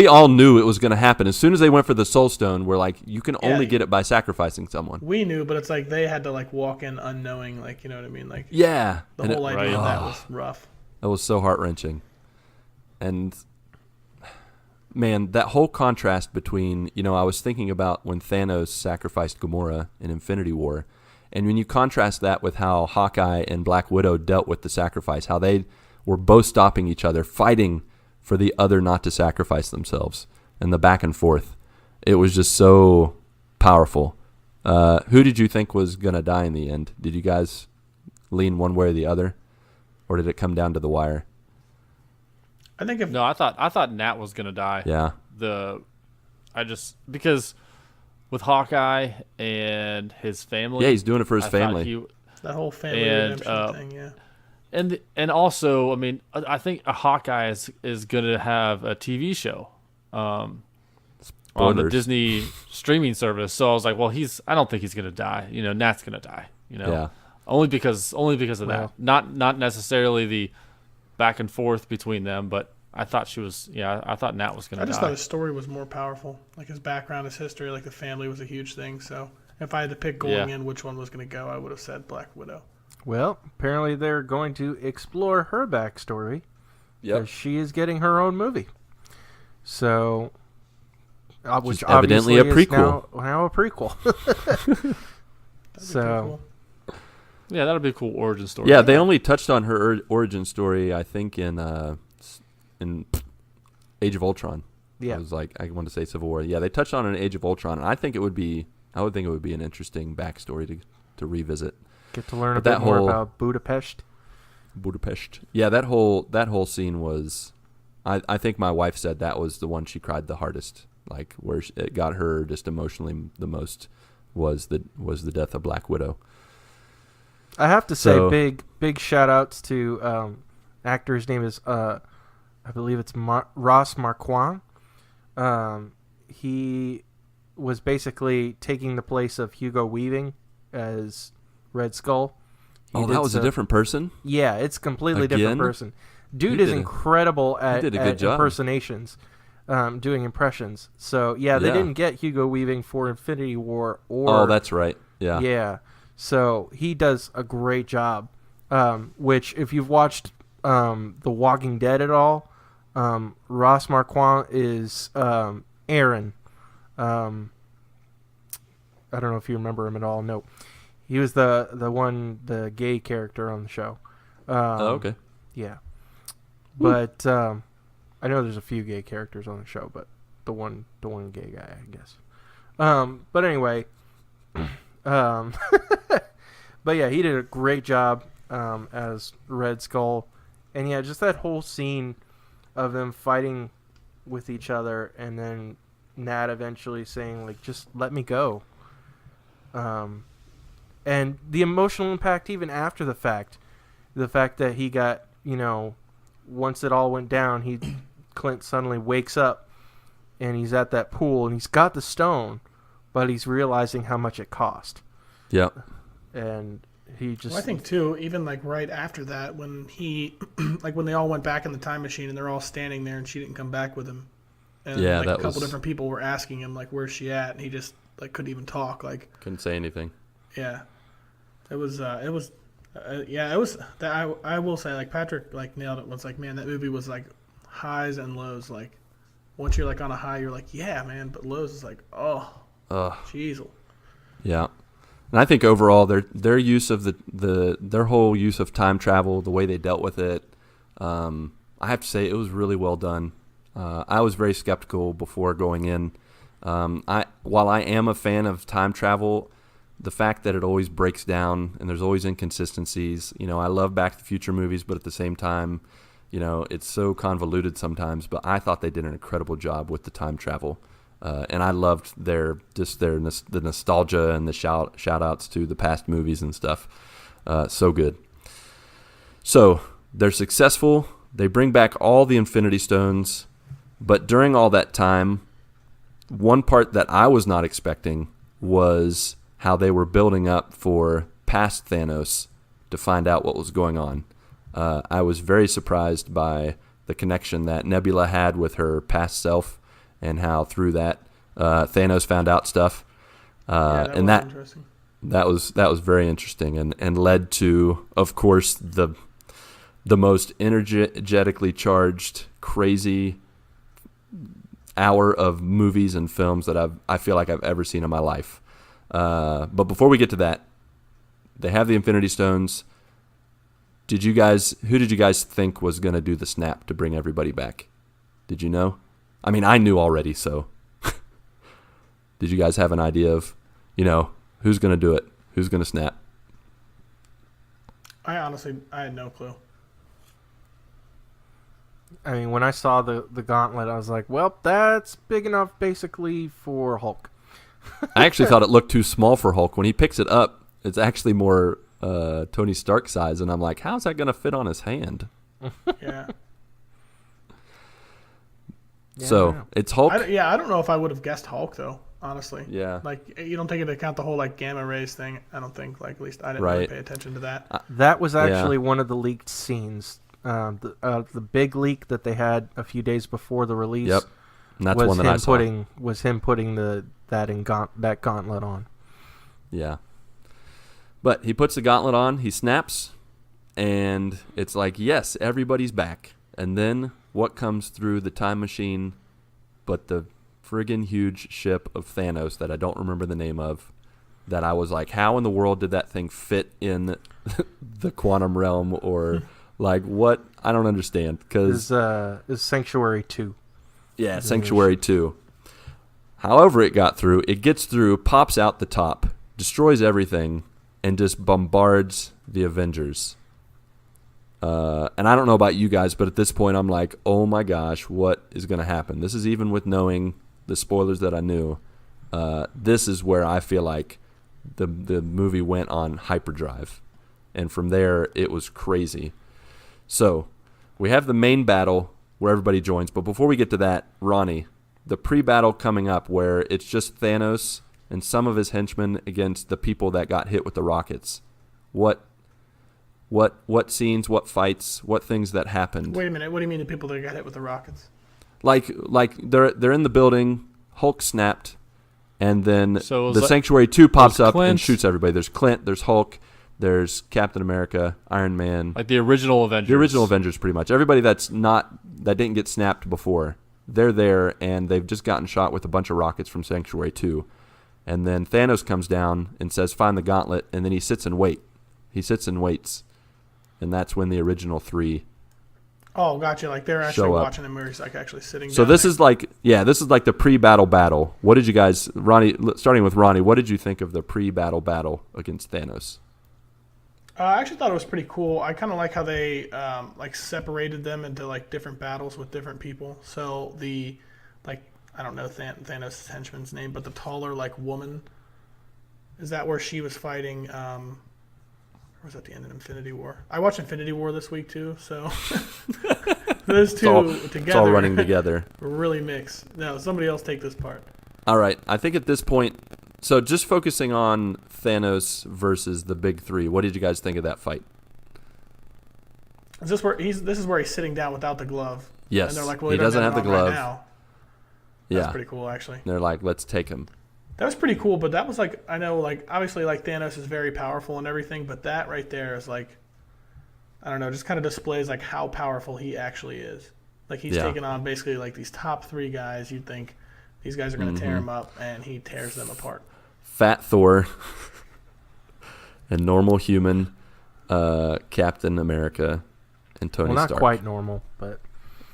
all knew it was going to happen as soon as they went for the Soul Stone. We're like, you can only get it by sacrificing someone. We knew, but it's like they had to like walk in unknowing, like, you know what I mean? Like, yeah, the whole idea of that was rough. That was so heart-wrenching. And man, that whole contrast between, I was thinking about when Thanos sacrificed Gamora in Infinity War, and when you contrast that with how Hawkeye and Black Widow dealt with the sacrifice, how they were both stopping each other, fighting for the other not to sacrifice themselves, and the back and forth. It was just so powerful. Who did you think was going to die in the end? Did you guys lean one way or the other, or did it come down to the wire? I thought Nat was going to die. Yeah. Because with Hawkeye and his family. Yeah, he's doing it for his family. That whole family redemption thing, yeah. And also, I mean, I think a Hawkeye is going to have a TV show on the Disney streaming service. So I was like, well, I don't think he's going to die. Nat's going to die. Yeah. Only because of that. Not necessarily the back and forth between them, but I thought I thought Nat was going to die. I just thought his story was more powerful. Like his background, his history, like the family was a huge thing. So if I had to pick going in which one was going to go, I would have said Black Widow. Well, apparently they're going to explore her backstory. Yep. She is getting her own movie. So, which evidently a prequel. Is now a prequel. Cool. Yeah, that'll be a cool origin story. Yeah, they only touched on her origin story, I think, in Age of Ultron. Yeah. It was like, I want to say Civil War. Yeah, they touched on it in Age of Ultron, and I would think it would be an interesting backstory to revisit. Get to learn a bit more about Budapest. Yeah, that whole scene was, I think my wife said that was the one she cried the hardest. Like, where it got her just emotionally the most was the death of Black Widow. I have to say, big shout outs to actor. His name is I believe it's Ross Marquand. He was basically taking the place of Hugo Weaving as Red Skull. That was a different person? Yeah, it's a completely different person. Dude is incredible at impersonations, doing impressions. So, they didn't get Hugo Weaving for Infinity War. Oh, that's right. Yeah. Yeah. So, he does a great job, which, if you've watched The Walking Dead at all, Ross Marquand is Aaron. I don't know if you remember him at all. No. He was the gay character on the show. Okay. Yeah. But I know there's a few gay characters on the show, but the one gay guy, I guess. But anyway, but yeah, he did a great job as Red Skull. And yeah, just that whole scene of them fighting with each other and then Nat eventually saying, like, just let me go. And the emotional impact even after the fact that he got, once it all went down, Clint suddenly wakes up and he's at that pool and he's got the stone, but he's realizing how much it cost. Yep. and he just. Well, I think too, even like right after that, when he, like when they all went back in the time machine and they're all standing there and she didn't come back with him, and Yeah, like that a couple was- different people were asking him like, "Where's she at?" And he just like couldn't even talk. Like, Couldn't say anything. yeah, it was. Yeah, it was. That I will say, like Patrick like nailed it. Was like, man, that movie was like highs and lows. Like, once you're like on a high, you're like, yeah, man, but lows is like, oh, jeez. Yeah. And I think overall their use of their whole use of time travel, the way they dealt with it, I have to say it was really well done. I was very skeptical before going in. While I am a fan of time travel, the fact that it always breaks down and there's always inconsistencies. I love Back to the Future movies, but at the same time, it's so convoluted sometimes. But I thought they did an incredible job with the time travel. And I loved the nostalgia and the shout outs to the past movies and stuff. So good. So they're successful. They bring back all the Infinity Stones. But during all that time, one part that I was not expecting was how they were building up for past Thanos to find out what was going on. I was very surprised by the connection that Nebula had with her past self, and how through that Thanos found out stuff, and Interesting. that was very interesting, and led to, of course, the most energetically charged, crazy hour of movies and films that I feel like I've ever seen in my life. But before we get to that, they have the Infinity Stones. Who did you guys think was going to do the snap to bring everybody back? Did you know? I mean, I knew already, so did you guys have an idea of, who's going to do it? Who's going to snap? I had no clue. I mean, when I saw the gauntlet, I was like, well, that's big enough basically for Hulk. I actually thought it looked too small for Hulk. When he picks it up, it's actually more Tony Stark size, and I'm like, how's that going to fit on his hand? Yeah. So it's Hulk. I don't know if I would have guessed Hulk though. Honestly. Yeah. Like, you don't take into account the whole like gamma rays thing. I don't think. Like, at least I didn't Right. really pay attention to that. That was actually one of the leaked scenes. The big leak that they had a few days before the release. Yep. And that's was one that I saw. him putting that gauntlet on. Yeah. But he puts the gauntlet on, he snaps, and it's like, yes, everybody's back. And then what comes through the time machine but the friggin' huge ship of Thanos that I don't remember the name of, that I was like, how in the world did that thing fit in the quantum realm, or like what? I don't understand. Because is Sanctuary 2. Yeah, Sanctuary 2. However it got through, it gets through, pops out the top, destroys everything, and just bombards the Avengers. And I don't know about you guys, but at this point I'm like, oh my gosh, what is going to happen? This is even with knowing the spoilers that I knew. This is where I feel like the movie went on hyperdrive. And from there, it was crazy. So we have the main battle where everybody joins. But before we get to that, Ronnie, the pre-battle coming up where it's just Thanos and some of his henchmen against the people that got hit with the rockets. What scenes, what fights, what things that happened? Wait a minute. What do you mean the people that got hit with the rockets? Like they're in the building, Hulk snapped, and then So the Sanctuary 2 pops up Clint, and shoots everybody. There's Clint, there's Hulk, there's Captain America, Iron Man. like the original Avengers. The original Avengers, pretty much. Everybody that didn't get snapped before, they're there, and they've just gotten shot with a bunch of rockets from Sanctuary 2. And then Thanos comes down and says, find the gauntlet, and then he sits and waits. And that's when the original 3 Oh, gotcha. Like they're actually show up. watching the movies, like actually sitting So down this there. is like the pre-battle battle. What did you guys, Ronnie, starting with Ronnie, what did you think of the pre-battle battle against Thanos? I actually thought it was pretty cool. I kind of like how they like separated them into like different battles with different people. So the like I don't know Thanos' henchman's name, but the taller like woman, is that where she was fighting? Or was that the end of Infinity War? I watched Infinity War this week too, so those two together, It's all running together. really mix. No, somebody else take this part. All right. I think at this point, So just focusing on Thanos versus the big three, what did you guys think of that fight? Is this where this is where he's sitting down without the glove? Yes, And they're like, well, he doesn't have the it on glove. right now. That's Yeah, pretty cool, actually. they're like, let's take him. That was pretty cool, but that was like, I know, like, obviously, like, Thanos is very powerful and everything, but that right there is like, I don't know, just kind of displays like how powerful he actually is. Like, he's taking on basically like these top three guys. You'd think these guys are going to tear him up, and he tears them apart. Fat Thor and normal human Captain America and Tony Well, not Stark. quite normal, but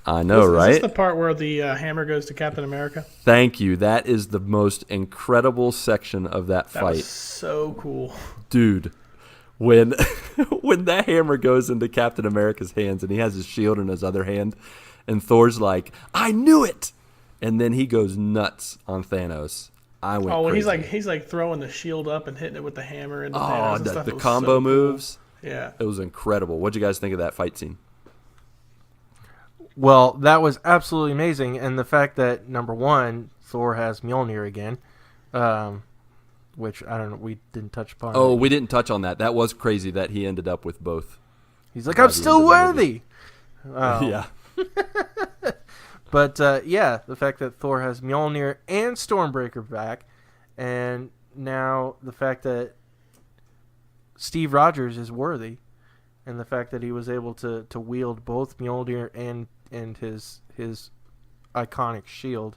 I know, Is right? this the part where the hammer goes to Captain America? Thank you. That is the most incredible section of that That fight. was so cool. Dude, when when that hammer goes into Captain America's hands and he has his shield in his other hand, and Thor's like, I knew it! And then he goes nuts on Thanos. I went When crazy. he's like throwing the shield up and hitting it with the hammer and the Thanos Oh, and stuff. the It was combo so cool. moves. Yeah. It was incredible. What'd you guys think of that fight scene? well, that was absolutely amazing, and the fact that number one, Thor has Mjolnir again, which I don't know, we didn't touch upon. Oh, we didn't touch on that. That was crazy that he ended up with both. He's like, by I'm the still end of the movie. worthy. Yeah. But yeah, the fact that Thor has Mjolnir and Stormbreaker back, and now the fact that Steve Rogers is worthy, and the fact that he was able to wield both Mjolnir and his iconic shield,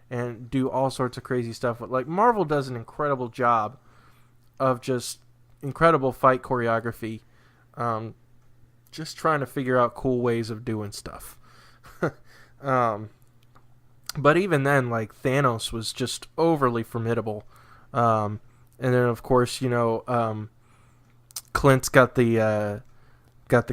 and do all sorts of crazy stuff. Like, Marvel does an incredible job of just incredible fight choreography, just trying to figure out cool ways of doing stuff. But even then, like, Thanos was just overly formidable. And then, of course, Clint's got the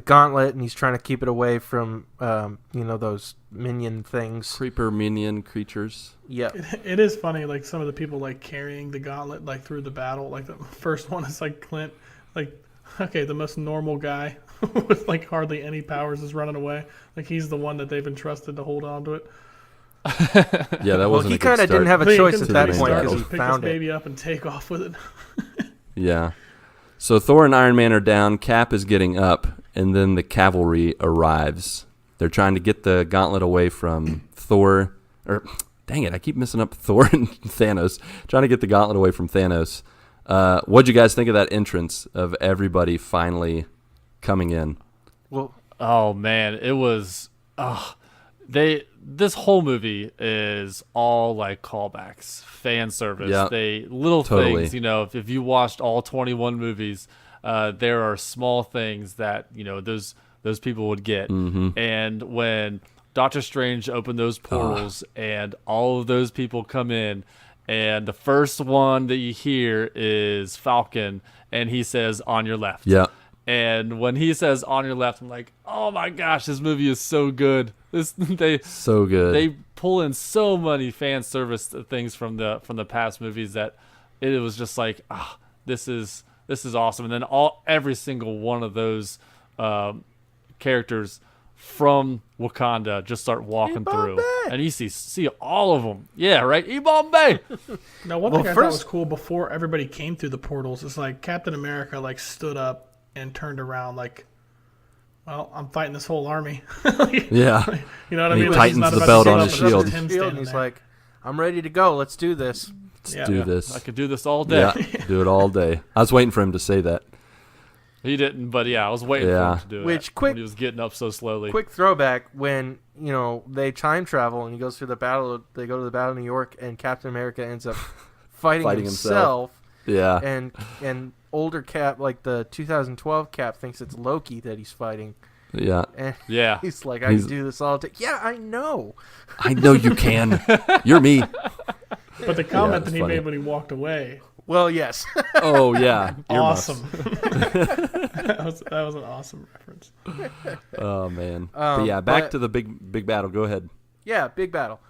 gauntlet, and he's trying to keep it away from those minion things. Creeper minion creatures. Yeah. It is funny, like, some of the people, like, carrying the gauntlet, like, through the battle. Like, the first one is, like, Clint, like, okay, the most normal guy with, like, hardly any powers is running away. Like, he's the one that they've entrusted to hold on to it. Yeah, that Well, wasn't he a good kind of start. didn't have a But he choice couldn't at that really point start. because he pick found this it. baby up and take off with it. Yeah. So Thor and Iron Man are down. Cap is getting up, and then the cavalry arrives. They're trying to get the gauntlet away from Thor. Or, dang it, I keep messing up Thor and Thanos. Trying to get the gauntlet away from Thanos. What'd you guys think of that entrance of everybody finally coming in? Well, Oh man, it was. This whole movie is all like callbacks, fan service. Yeah, They little totally. things, if you watched all 21 movies, there are small things that those people would get. Mm-hmm. And when Doctor Strange opened those portals and all of those people come in, and the first one that you hear is Falcon, and he says, "On your left." Yeah. And when he says "on your left," I'm like, "Oh my gosh, this movie is so good." So good. They pull in so many fan service things from the past movies that it was just like, this is awesome. And then every single one of those characters from Wakanda just start walking through, and you see all of them. Yeah, right. Ibombe. Now, one Well, thing I thought was first- cool before everybody came through the portals is like Captain America like stood up and turned around like, well, I'm fighting this whole army. Like, Yeah. you know what I And he mean? Like, he's tightens not the about to belt sit on up his and it's shield. just him and standing he's there. like, I'm ready to go. Let's do this. Let's do this. I could do this all day. Yeah, do it all day. I was waiting for him to say that. He didn't, but yeah, I was waiting Yeah. for him to do Which it. quick- when he was getting up so slowly. Quick throwback when, they time travel and he goes through the battle. They go to the Battle of New York, and Captain America ends up fighting himself. himself. Yeah. And older Cap, like the 2012 Cap, thinks it's Loki that he's fighting. Yeah. And Yeah. he's like, I He's- can do this all day. Yeah, I know. I know you can. You're me. But the comment it's that he funny. made when he walked away, Well, yes. Oh, yeah. Earmuffs. awesome. that was an awesome reference. Oh, man. But yeah, back to the big battle. Go ahead. Yeah, big battle.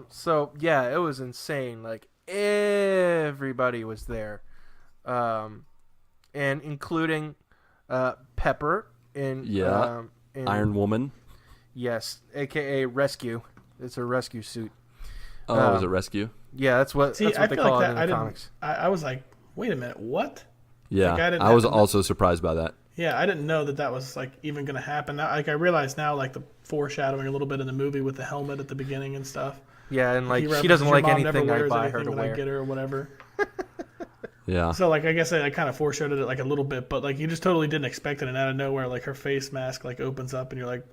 So yeah, it was insane. Like, everybody was there, and including Pepper in Iron Woman. Yes, aka Rescue. It's a rescue suit. Oh, was it rescue? Yeah, that's what See, that's I what they feel call like it that. in the comics. I was like, wait a minute, what? Yeah, Like, I was also surprised by that. Yeah, I didn't know that was like even going to happen. Like I realize now, like the foreshadowing a little bit in the movie with the helmet at the beginning and stuff. Yeah, and like He she doesn't references, like "Your mom never anything I wears buy her anything to when I wear. get her or whatever. Yeah. So like I guess I kind of foreshadowed it like a little bit, but like you just totally didn't expect it, and out of nowhere, like her face mask like opens up, and you're like,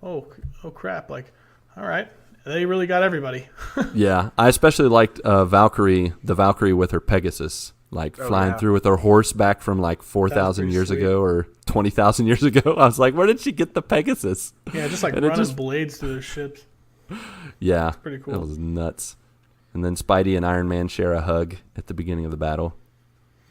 oh crap! Like, all right, they really got everybody. Yeah, I especially liked the Valkyrie with her Pegasus, like flying through with her horse back from like 4,000 years sweet. ago or 20,000 years ago. I was like, where did she get the Pegasus? Yeah, just like And it running just- blades through their ships. Yeah, pretty cool. That was nuts. And then Spidey and Iron Man share a hug at the beginning of the battle.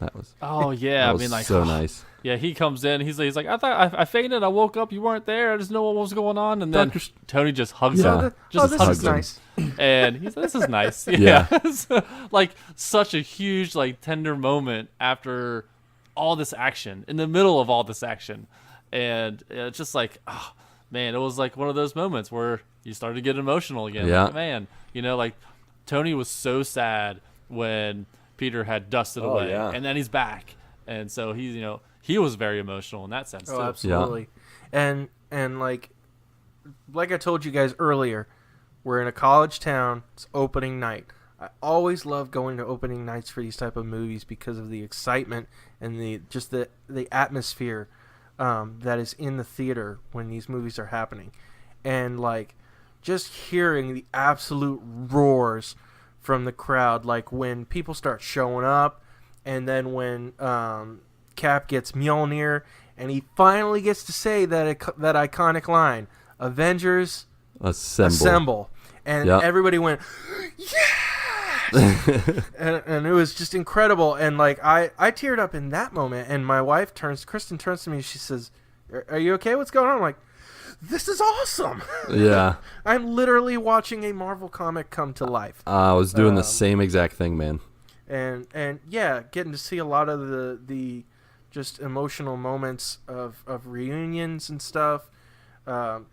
That was Oh yeah, that I was mean like so nice. Yeah, he comes in. He's like, I thought I fainted. I woke up. You weren't there. I just know what was going on. And then Tony just hugs Yeah. him. Just this hugs is him. nice. And he's like, this is nice. Yeah. Like such a huge, like tender moment after all this action, in the middle of all this action. And it's just like, oh, man, it was like one of those moments where you started to get emotional again. Yeah. Like, man, like Tony was so sad when Peter had dusted away. yeah. And then he's back. And so he's, he was very emotional in that sense too. Oh, absolutely. And like I told you guys earlier, we're in a college town. It's opening night. I always love going to opening nights for these type of movies because of the excitement and the atmosphere that is in the theater when these movies are happening, and like just hearing the absolute roars from the crowd, like when people start showing up, and then when Cap gets Mjolnir, and he finally gets to say that iconic line, "Avengers Assemble," and everybody went, "Yes!" and it was just incredible. And like I teared up in that moment, and my wife Kristen turns to me, she says, "Are you okay? What's going on?" I'm like, "This is awesome!" Yeah. I'm literally watching a Marvel comic come to life. I was doing the same exact thing, man. And yeah, getting to see a lot of the just emotional moments of reunions and stuff.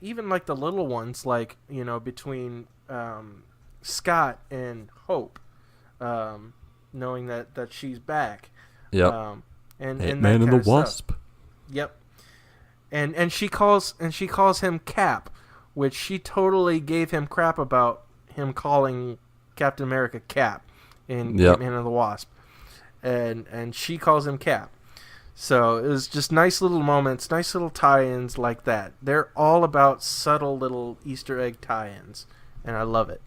Even like the little ones, like, between Scott and Hope, knowing that she's back. Yep. And Ant-Man and the Wasp. Yep. And she calls him Cap, which she totally gave him crap about him calling Captain America Cap in Ant-Man and the Wasp. And she calls him Cap. So it was just nice little moments, nice little tie-ins like that. They're all about subtle little Easter egg tie-ins, and I love it.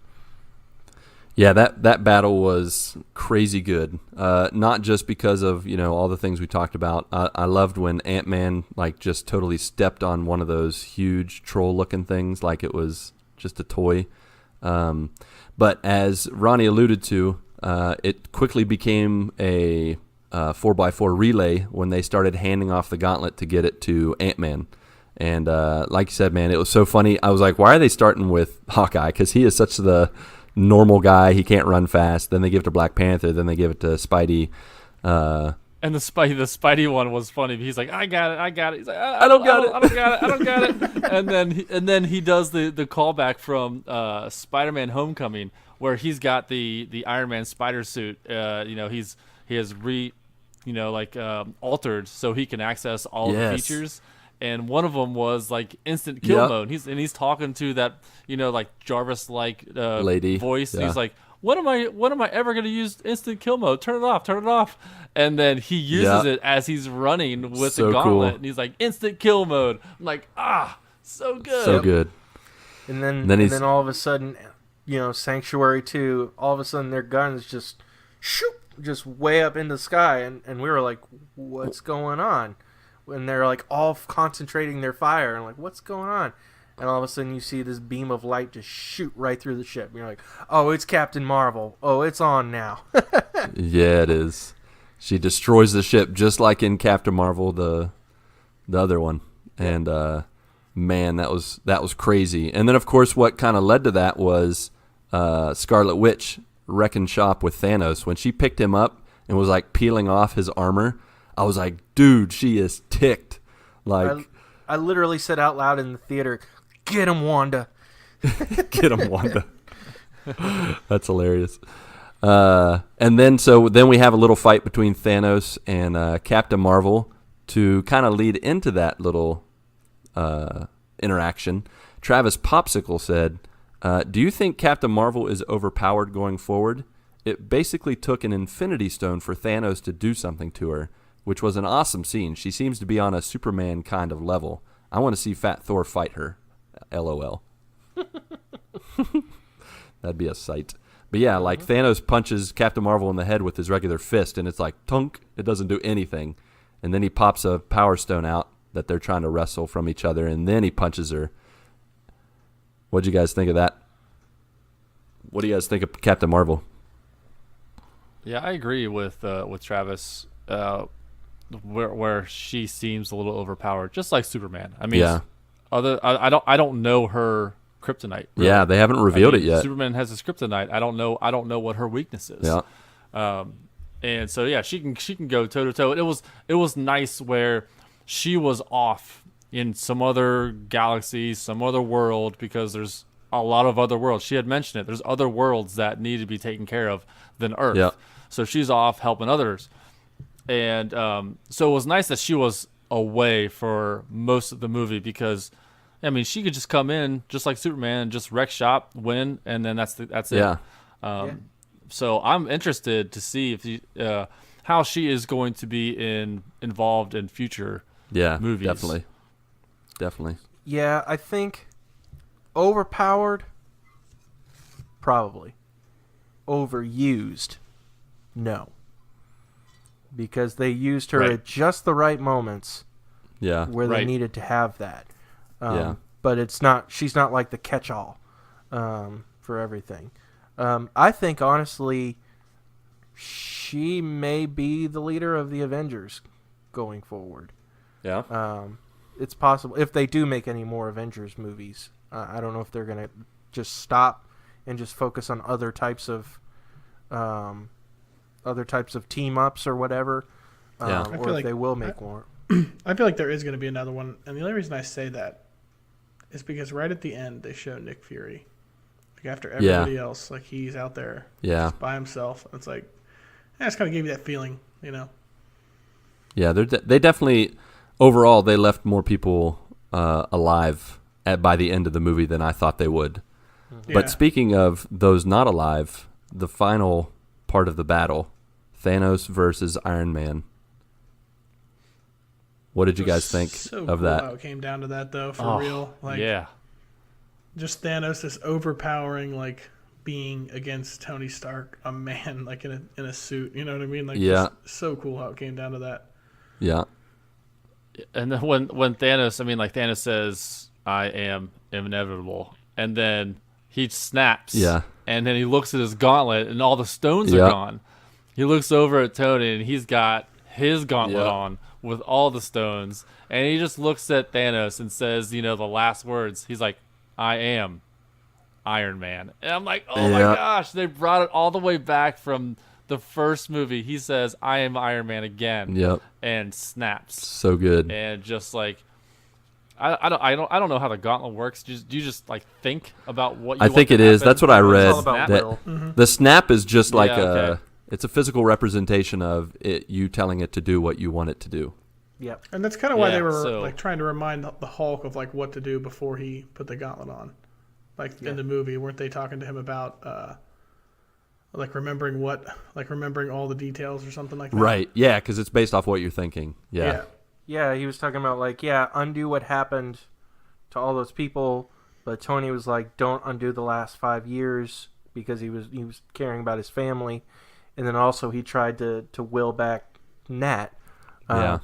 Yeah, that battle was crazy good. Not just because of all the things we talked about. I loved when Ant-Man like just totally stepped on one of those huge troll-looking things like it was just a toy. But as Ronnie alluded to, it quickly became a 4x4 relay when they started handing off the gauntlet to get it to Ant-Man. And like you said, man, it was so funny. I was like, why are they starting with Hawkeye? Because he is such the normal guy. He can't run fast. Then they give it to Black Panther. Then they give it to Spidey. And the Spidey one was funny. He's like, I got it. He's like, I don't got it. And then he does the callback from Spider-Man: Homecoming, where he's got the Iron Man spider suit. He has altered so he can access all the features. And one of them was like instant kill mode. He's talking to that Jarvis lady voice. Yeah. And he's like, when am I ever going to use instant kill mode? Turn it off. And then he uses it as he's running with the gauntlet, cool. and he's like, instant kill mode. I'm like, so good. So good. And then all of a sudden, Sanctuary 2, all of a sudden their guns just shoot, just way up in the sky, and we were like, what's going on? And they're like all concentrating their fire, and like, what's going on? And all of a sudden you see this beam of light just shoot right through the ship. And you're like, oh, it's Captain Marvel. Oh, it's on now. Yeah, it is. She destroys the ship just like in Captain Marvel, the other one. And man, that was crazy. And then of course what kind of led to that was Scarlet Witch wrecking shop with Thanos. When she picked him up and was like peeling off his armor, I was like, dude, she is ticked. Like I literally said out loud in the theater, "Get him, Wanda." Get him, Wanda. That's hilarious. And then we have a little fight between Thanos and Captain Marvel to kind of lead into that little interaction. Travis Popsicle said, do you think Captain Marvel is overpowered going forward? It basically took an Infinity Stone for Thanos to do something to her, which was an awesome scene. She seems to be on a Superman kind of level. I want to see Fat Thor fight her. LOL. That'd be a sight. But yeah, like Thanos punches Captain Marvel in the head with his regular fist, and it's like, tunk, it doesn't do anything. And then he pops a Power Stone out that they're trying to wrestle from each other, and then he punches her. What'd you guys think of that? What do you guys think of Captain Marvel? Yeah, I agree with Travis. Where she seems a little overpowered, just like Superman. I mean, Yeah. I don't know her kryptonite. Really. Yeah, they haven't revealed it yet. Superman has his kryptonite. I don't know what her weakness is. Yeah. And so yeah, she can go toe to toe. It was nice where she was off in some other galaxy, some other world, because there's a lot of other worlds. She had mentioned it. There's other worlds that need to be taken care of than Earth. Yeah. So she's off helping others. And so it was nice that she was away for most of the movie, because, I mean, she could just come in just like Superman and just wreck shop, win, and then that's it. Yeah. So I'm interested to see if how she is going to be involved in future movies. Definitely. Yeah, I think overpowered, probably. Overused, no. Because they used her at just the right moments where they needed to have that. But she's not like the catch-all for everything. I think, honestly, she may be the leader of the Avengers going forward. Yeah. It's possible. If they do make any more Avengers movies, I don't know if they're going to just stop and just focus on other types of team-ups or whatever. Or if they will make more. I feel like there is going to be another one. And the only reason I say that is because right at the end, they show Nick Fury. Like after everybody else, like he's out there just by himself. It's like, it's kind of gave you that feeling, you know? Yeah, they definitely, overall, they left more people alive by the end of the movie than I thought they would. Yeah. But speaking of those not alive, the final part of the battle, Thanos versus Iron Man. What did you guys think of that? How it came down to that, though, for real. Like, yeah. Just Thanos, this overpowering, like, being against Tony Stark, a man, like, in a suit. You know what I mean? Like, just so cool how it came down to that. Yeah. And then when Thanos, I mean, like, Thanos says, I am inevitable. And then he snaps. Yeah. And then he looks at his gauntlet, and all the stones are gone. He looks over at Tony, and he's got his gauntlet on with all the stones. And he just looks at Thanos and says, the last words. He's like, I am Iron Man. And I'm like, oh my gosh, they brought it all the way back from the first movie. He says, I am Iron Man again. Yep. And snaps. So good. And just like, I don't know how the gauntlet works. Do you just like think about what you I want think to it is. happen? That's what I read. It's all about will. The snap is just like okay. It's a physical representation of it, you telling it to do what you want it to do. Yep. And that's kind of why they were so- like trying to remind the Hulk of like what to do before he put the gauntlet on. Like in the movie, weren't they talking to him about like remembering all the details or something like that? Right. Yeah, because it's based off what you're thinking. Yeah. Yeah, he was talking about like, undo what happened to all those people, but Tony was like, don't undo the last 5 years, because he was caring about his family. And then also he tried to will back Nat,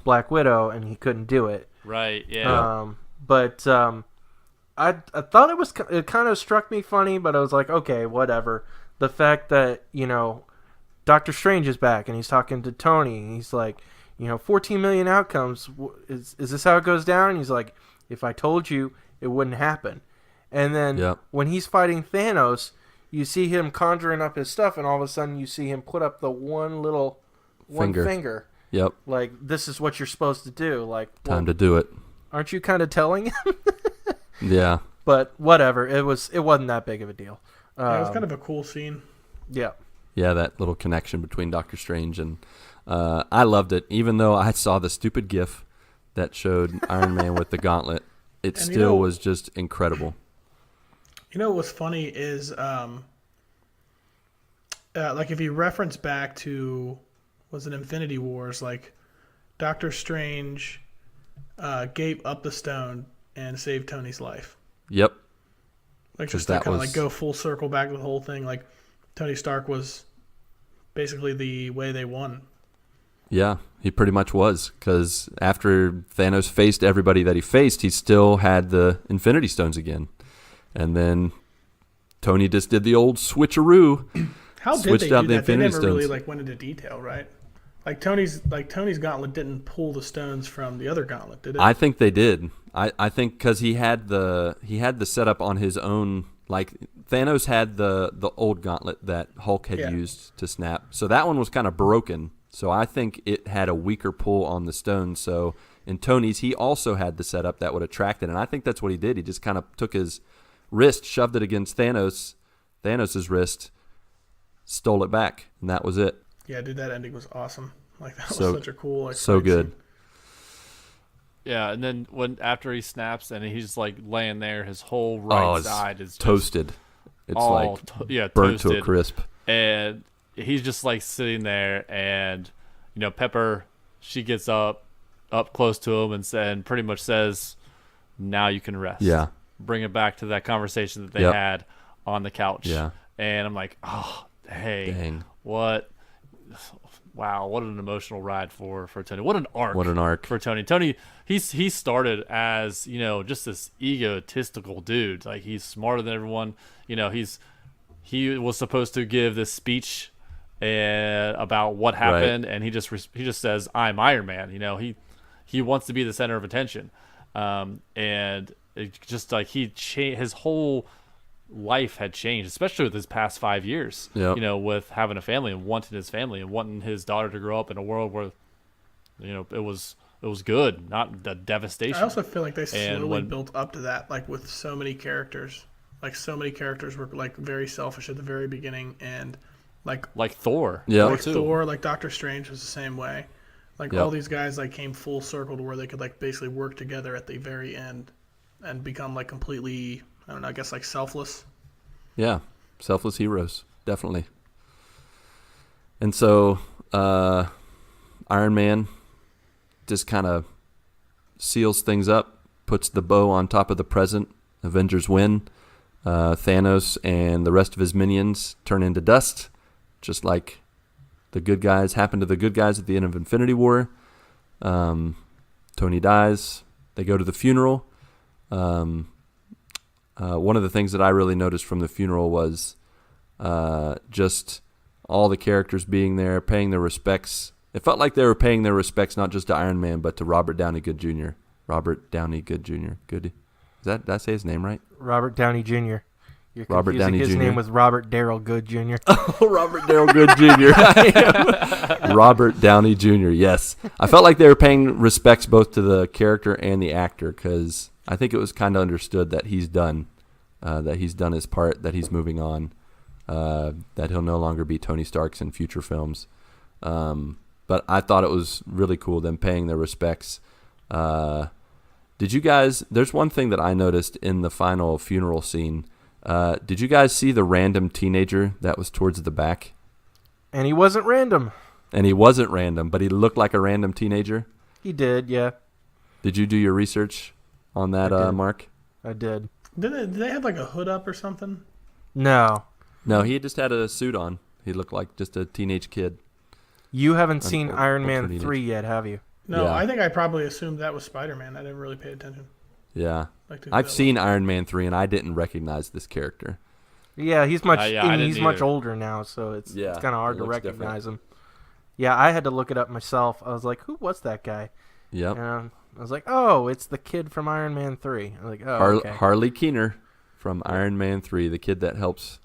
Black Widow, and he couldn't do it. Right, yeah. But I thought it kind of struck me funny, but I was like, okay, whatever. The fact that, Doctor Strange is back and he's talking to Tony, and he's like, 14 million outcomes, is this how it goes down? And he's like, if I told you, it wouldn't happen. And then when he's fighting Thanos, you see him conjuring up his stuff, and all of a sudden you see him put up the one finger. Yep. Like, this is what you're supposed to do. Like, Time to do it. Aren't you kind of telling him? Yeah. But whatever. It wasn't that big of a deal. Yeah, it was kind of a cool scene. Yeah. Yeah, that little connection between Doctor Strange and I loved it. Even though I saw the stupid GIF that showed Iron Man with the gauntlet, it And still was just incredible. You know what's funny is, like if you reference back to, was it Infinity Wars? Like Doctor Strange gave up the stone and saved Tony's life. Yep. Like just to kind of like go full circle back to the whole thing. Like Tony Stark was basically the way they won. Yeah, he pretty much was, because after Thanos faced everybody that he faced, he still had the Infinity Stones again. And then Tony just did the old switcheroo. How did switched they out do the that? Infinity They never Stones. really like went into detail, right? Like Tony's gauntlet didn't pull the stones from the other gauntlet, did it? I think they did. I think because he had the setup on his own. Like Thanos had the old gauntlet that Hulk had used to snap, so that one was kind of broken. So I think it had a weaker pull on the stone. So in Tony's, he also had the setup that would attract it, and I think that's what he did. He just kind of took his wrist, shoved it against Thanos's wrist, stole it back, and that was it. Yeah, dude, that ending was awesome. Like that was So- such a cool, like, So fight good. scene. Yeah, and then after he snaps and he's like laying there, his whole right it's side is just toasted. It's all like burnt toasted. to a crisp. And he's just like sitting there, and Pepper, she gets up close to him and pretty much says, "Now you can rest." Yeah. Bring it back to that conversation that they Yep. had on the couch. Yeah. And I'm like, oh, hey, Dang. what? Wow, what an emotional ride for Tony. What an arc. What an arc. For Tony. Tony, he started as, just this egotistical dude. Like, he's smarter than everyone. He was supposed to give this speech about what happened, and he just says, "I'm Iron Man." He wants to be the center of attention. And it just like his whole life had changed, especially with his past 5 years. Yep. With having a family and wanting his family and wanting his daughter to grow up in a world where, it was good, not the devastation. I also feel like they And slowly built up to that, like with so many characters. Like so many characters were like very selfish at the very beginning, and like Thor. Yeah. Thor like too. Thor, like Doctor Strange was the same way. Like Yep. all these guys like came full circle to where they could like basically work together at the very end and become like completely, I don't know, I guess like selfless. Yeah, selfless heroes, definitely. And so Iron Man just kind of seals things up, puts the bow on top of the present. Avengers win. Thanos and the rest of his minions turn into dust, just like the good guys happened to the good guys at the end of Infinity War. Tony dies. They go to the funeral. One of the things that I really noticed from the funeral was just all the characters being there, paying their respects. It felt like they were paying their respects not just to Iron Man, but to Robert Downey Good Jr. Robert Downey Good Jr. Good. Did I say his name right? Robert Downey Jr. You're Robert confusing Downey his Jr. name with Robert Darrell Good Jr. Oh, Robert Darrell Good Jr. Robert Downey Jr. Yes. I felt like they were paying respects both to the character and the actor, because I think it was kind of understood that he's done his part, that he's moving on, that he'll no longer be Tony Stark's in future films. But I thought it was really cool, them paying their respects. Did you guys, there's one thing that I noticed in the final funeral scene. Did you guys see the random teenager that was towards the back? And he wasn't random. And he wasn't random, but he looked like a random teenager. He did, yeah. Did you do your research on that, I did. Mark? I did. Did they have like a hood up or something? No. No, he just had a suit on. He looked like just a teenage kid. You haven't seen Or Iron Man teenage. 3 yet, have you? No, Yeah. I think I probably assumed that was Spider-Man. I didn't really pay attention. Yeah. Like to who I've that seen Iron Man 3, and I didn't recognize this character. Yeah, he's much yeah, I and he's didn't much either. older now, so it's Yeah, kind of hard it to looks recognize him. Yeah, I had to look it up myself. I was like, who was that guy? Yep. And I was like, oh, it's the kid from Iron Man 3. I was like, oh, okay. Harley Keener from Iron Man 3, the kid that helps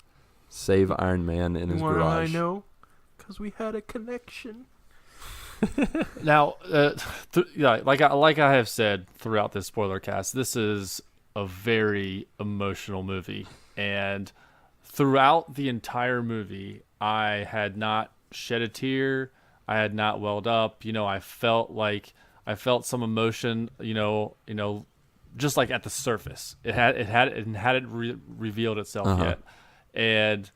save Iron Man in his Why garage. I know? Because we had a connection. Now, like I have said throughout this spoiler cast, this is a very emotional movie, and throughout the entire movie, I had not shed a tear. I had not welled up. I felt some emotion. Just like at the surface. It hadn't revealed itself yet.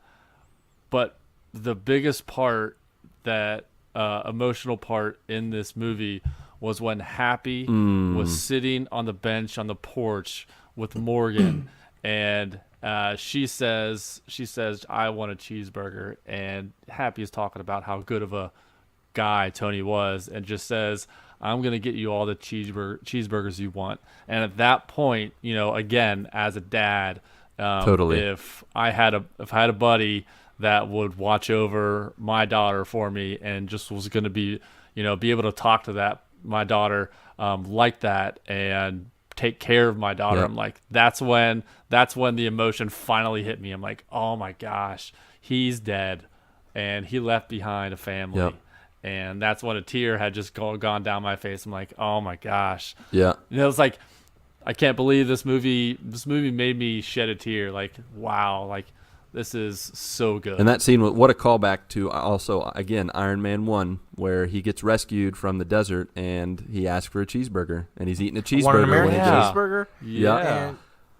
But the biggest part, that emotional part in this movie, was when Happy was sitting on the bench on the porch with Morgan, and she says, "I want a cheeseburger," and Happy is talking about how good of a guy Tony was, and just says, "I'm gonna get you all the cheeseburgers you want." And at that point, again, as a dad, Totally. if I had a buddy that would watch over my daughter for me, and just was gonna be able to talk to my daughter like that, and take care of my daughter. Yep. I'm like, that's when the emotion finally hit me. I'm like, oh my gosh, he's dead, and he left behind a family. Yep. And that's when a tear had just gone down my face. I'm like, oh my gosh. Yeah. It's like, I can't believe this movie made me shed a tear. Like, wow, like, this is so good. And that scene, what a callback to also, again, Iron Man 1, where he gets rescued from the desert and he asks for a cheeseburger, and he's eating a cheeseburger. Want an American when he goes- cheeseburger? Yeah. And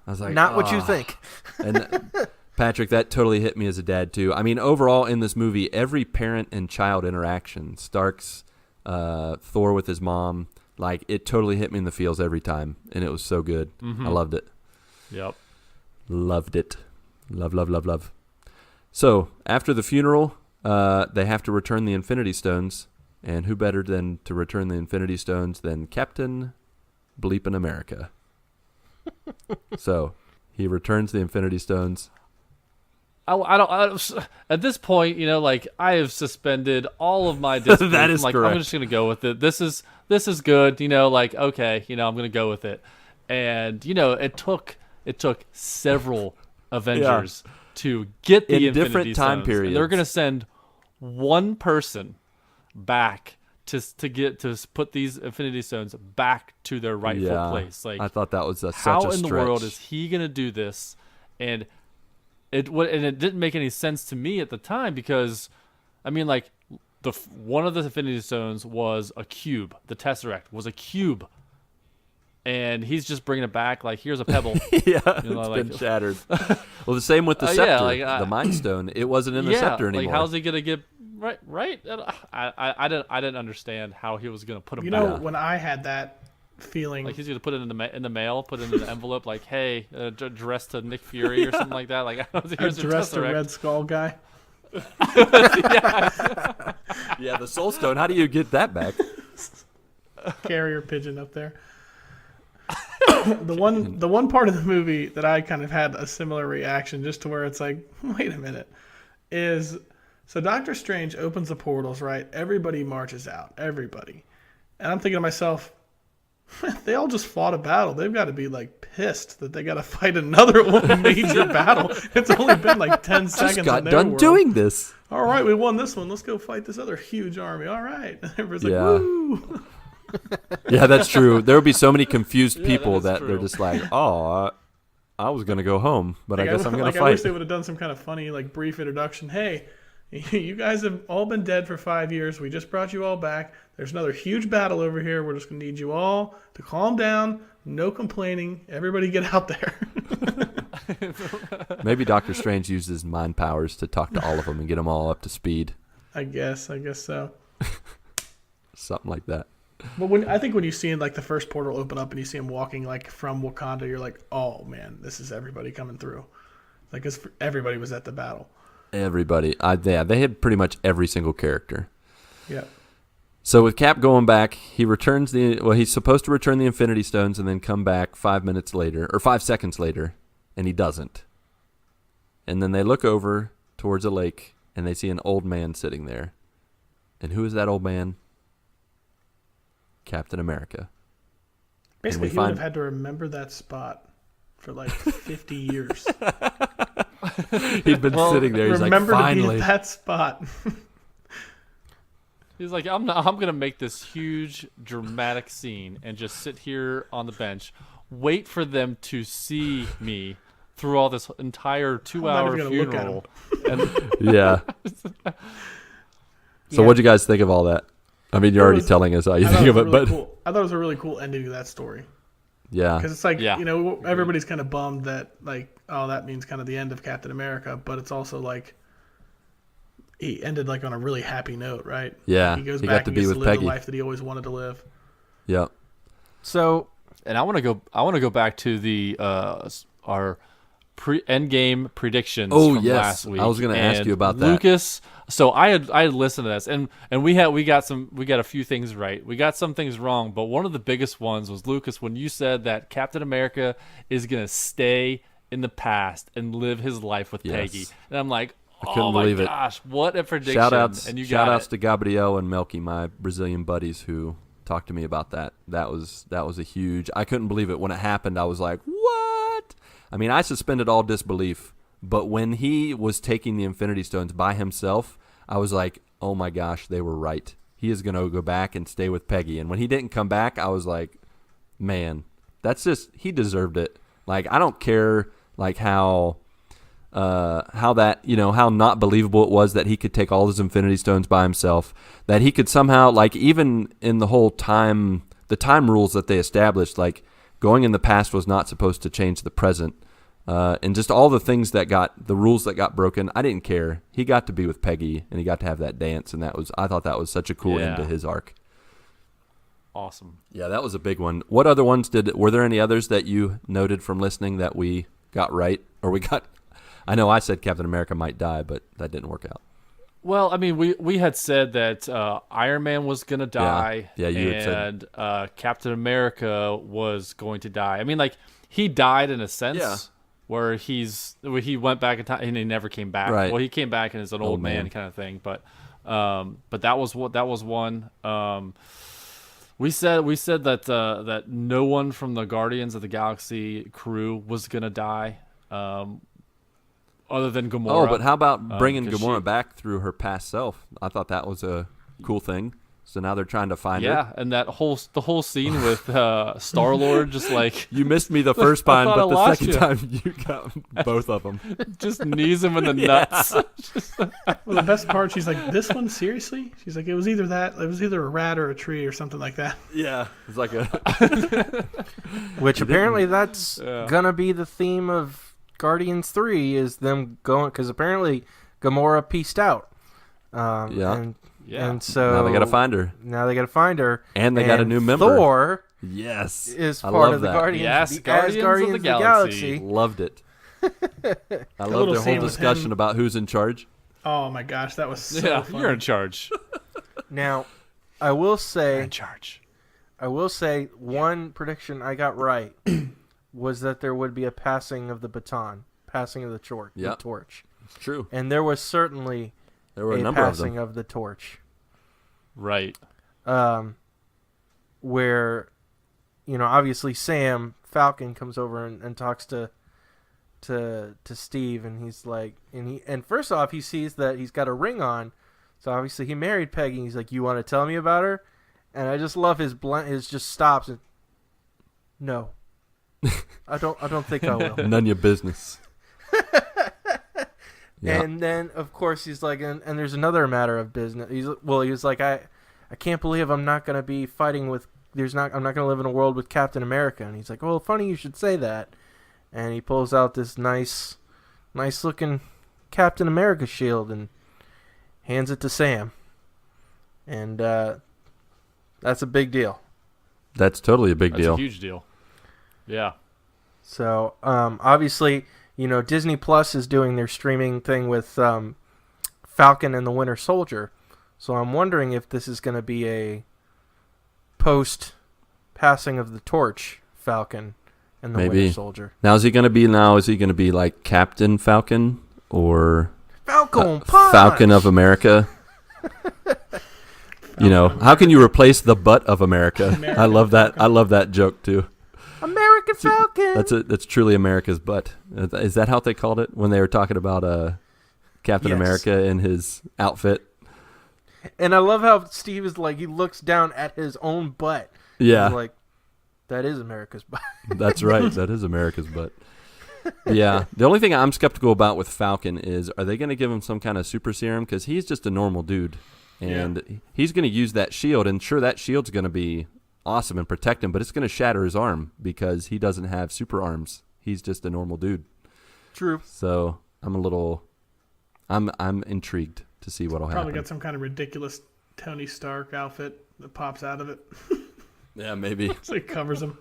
I was like, not what you think. And Patrick, that totally hit me as a dad too. I mean, overall in this movie, every parent and child interaction, Stark's, Thor with his mom, like, it totally hit me in the feels every time, and it was so good. I loved it. Yep. Loved it. Love. So after the funeral, they have to return the Infinity Stones, and who better than to return the Infinity Stones than Captain Bleepin' America? So he returns the Infinity Stones. I don't at this point, like, I have suspended all of my disbelief. That is I'm like, correct. I'm just gonna go with it. This is good. Like, okay, I'm gonna go with it. And it took several Avengers to get the In Infinity different time Stones. And they're periods. gonna send one person back to put these Infinity Stones back to their rightful place. Like, I thought that was such a how stretch. in the world is he gonna do this? And it didn't make any sense to me at the time, because I mean, like, one of the Infinity Stones was a cube. The Tesseract was a cube, and he's just bringing it back like, here's a pebble. Yeah, it's been shattered. Well, the same with the scepter, the Mind Stone. It wasn't in the scepter anymore. Like, how's he gonna get right? I didn't understand how he was gonna put him back. When I had that feeling, Like, he's gonna put it in the mail, put it in an envelope, like, hey, addressed to Nick Fury or something like that. Like, here's the addressed a Tesseract. Red Skull guy. Yeah, the Soul Stone. How do you get that back? Carrier pigeon up there. The one part of the movie that I kind of had a similar reaction, just to where it's like, wait a minute, is so Doctor Strange opens the portals, right? Everybody marches out, everybody, and I'm thinking to myself, they all just fought a battle. They've got to be like pissed that they got to fight another major battle. It's only been like 10 seconds. Just got in their done world. doing this. All right, we won this one. Let's go fight this other huge army. All right. Everybody's like, Yeah. woo. Yeah, that's true. There would be so many confused people that is that they're true. just like, oh, I was going to go home, but I guess I'm going to I wish fight. they would have done some kind of funny, like, brief introduction. Hey, you guys have all been dead for 5 years. We just brought you all back. There's another huge battle over here. We're just going to need you all to calm down. No complaining. Everybody get out there. Maybe Doctor Strange used his mind powers to talk to all of them and get them all up to speed. I guess so. Something like that. But I think when you see like the first portal open up and you see him walking like from Wakanda, you're like, oh man, this is everybody coming through. Like, 'cause everybody was at the battle. Everybody. Yeah, they had pretty much every single character. Yeah. So with Cap going back, he's supposed to return the Infinity Stones and then come back 5 minutes later, or 5 seconds later, and he doesn't. And then they look over towards a lake, and they see an old man sitting there. And who is that old man? Captain America. Basically, he would have had to remember that spot for like 50 years. He'd been sitting there. He's remember like, to be finally. at that spot. He's like, I'm gonna make this huge dramatic scene and just sit here on the bench, wait for them to see me through all this entire 2-hour even gonna look at funeral. And Yeah. So Yeah. what'd you guys think of all that? I mean, you're already telling us how you I thought think of it it, was really but cool. I thought it was a really cool ending to that story. yeah. Because it's like, Yeah. everybody's kind of bummed that, like, oh, that means kind of the end of Captain America. But it's also like, he ended like on a really happy note, right? Yeah, He goes he back got to and be gets with to live Peggy. the life that he always wanted to live. Yeah. So And I want to go back to the our Endgame predictions Oh, from yes. last week. I was gonna ask And you about that. Lucas. So I had listened to this, and we got a few things right. We got some things wrong, but one of the biggest ones was, Lucas, when you said that Captain America is gonna stay in the past and live his life with Yes. Peggy, and I'm like, couldn't oh my believe it. gosh, what a prediction! Shout outs and you shout got outs it. to Gabriel and Melky, my Brazilian buddies who talked to me about that. That was a huge. I couldn't believe it when it happened. I was like, "What?" I mean, I suspended all disbelief, but when he was taking the Infinity Stones by himself, I was like, "Oh my gosh, they were right. He is going to go back and stay with Peggy." And when he didn't come back, I was like, "Man, that's just he deserved it." Like, I don't care like how that, how not believable it was that he could take all his Infinity Stones by himself, that he could somehow, like, even in the whole time, the time rules that they established, like going in the past was not supposed to change the present, and just all the things the rules that got broken. I didn't care. He got to be with Peggy and he got to have that dance, and I thought that was such a cool end to his arc. Awesome. Yeah, that was a big one. What other ones were there any others that you noted from listening that we got right, or we got? I know I said Captain America might die, but that didn't work out. Well, I mean, we had said that Iron Man was going to die, Yeah, you had said. and Captain America was going to die. I mean, like, he died in a sense, Yeah. where he went back in time and he never came back. Right. Well, he came back and is an old man kind of thing, but that was one. We said that that no one from the Guardians of the Galaxy crew was going to die. Other than Gamora. Oh, but how about bringing 'cause Gamora she- back through her past self? I thought that was a cool thing. So now they're trying to find her. Yeah, and the whole scene with Star-Lord just like You missed me the first time, thought but I the lost second you. time you got both of them. just knees him in the nuts. Well, the best part, she's like, this one, seriously? She's like, it was either a rat or a tree or something like that. Yeah, it's like a. which apparently that's gonna be the theme of Guardians 3 is them going, because apparently Gamora pieced out. Yeah. And so Now they got to find her, Now they got to find her, and they got a new member. Thor Yes, is I part love of the that. Guardians. Yes, as Guardians of the Galaxy. Loved it. I little loved their scene whole with discussion him. about who's in charge. Oh my gosh, that was so Yeah, funny. you're in charge. Now, I will say, charge. one prediction I got right was that there would be a passing of the baton, passing of the torch. Yeah. The torch. It's true. And there was certainly There were a a number of passing them. of the torch. Right. Where, obviously Falcon comes over and talks to Steve, and he's like, and first off, he sees that he's got a ring on, so obviously he married Peggy. And he's like, "You want to tell me about her?" And I just love his just stops and, no, I don't think I will. None of your business. Yeah. And then, of course, he's like, and there's another matter of business. He was like, I can't believe I'm not going to be fighting with, I'm not going to live in a world with Captain America. And he's like, well, funny you should say that. And he pulls out this nice looking Captain America shield and hands it to Sam. And that's a big deal. That's totally a big That's deal. a huge deal. Yeah. So, obviously, Disney Plus is doing their streaming thing with Falcon and the Winter Soldier. So I'm wondering if this is going to be a post-passing of the torch Falcon and the Maybe. Winter Soldier. Now is he going to be like Captain Falcon or Falcon Punch! Falcon of America? How can you replace the butt of America? I love that. I love that joke too. American Falcon! That's truly America's butt. Is that how they called it when they were talking about Captain Yes. America in his outfit? And I love how Steve is like, he looks down at his own butt. Yeah, He's like, that is America's butt. that's right. That is America's butt. Yeah. The only thing I'm skeptical about with Falcon is, are they going to give him some kind of super serum? Because he's just a normal dude. And he's going to use that shield, and sure, that shield's going to be awesome and protect him, but it's going to shatter his arm because he doesn't have super arms. He's just a normal dude. True. So I'm intrigued to see what'll happen. Probably got some kind of ridiculous Tony Stark outfit that pops out of it. Yeah, maybe. So it covers him.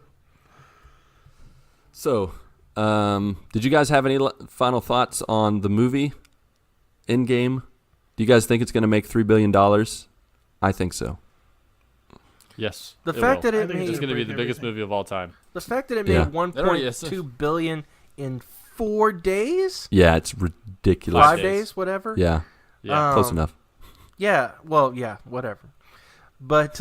So, did you guys have any final thoughts on the movie Endgame? Do you guys think it's going to make $3 billion? I think so. Yes. The fact that it I think made It's going to be the biggest everything. movie of all time. the fact that it made Yeah. 1.2 billion in 4 days, Yeah, it's ridiculous. 5 days. days, whatever. Yeah, Yeah. close enough. Yeah. Well, yeah, whatever. But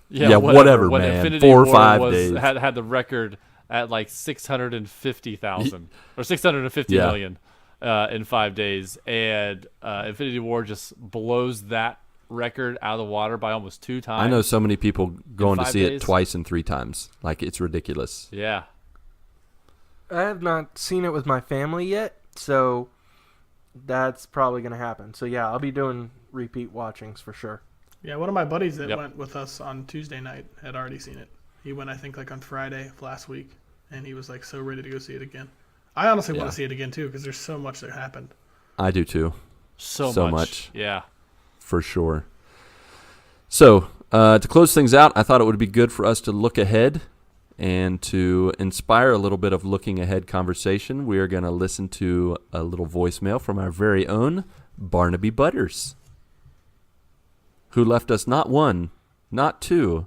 Yeah, whatever, when man. Infinity 4 or War 5 days. had the record at like 650,000 or 650 Yeah. million in 5 days, and Infinity War just blows that record out of the water by almost 2 times. I know so many people going to 5 see it days? twice and 3 times. Like, it's ridiculous. Yeah. I have not seen it with my family yet, so that's probably going to happen. So yeah, I'll be doing repeat watchings for sure. Yeah, one of my buddies that Yep. went with us on Tuesday night had already seen it. He went, I think, like on Friday of last week, and he was like so ready to go see it again. I honestly want Yeah. to see it again too because there's so much that happened. I do too, So much. Yeah. for sure. So, to close things out, I thought it would be good for us to look ahead and to inspire a little bit of looking ahead conversation. We are going to listen to a little voicemail from our very own Barnaby Butters, who left us not 1, not 2,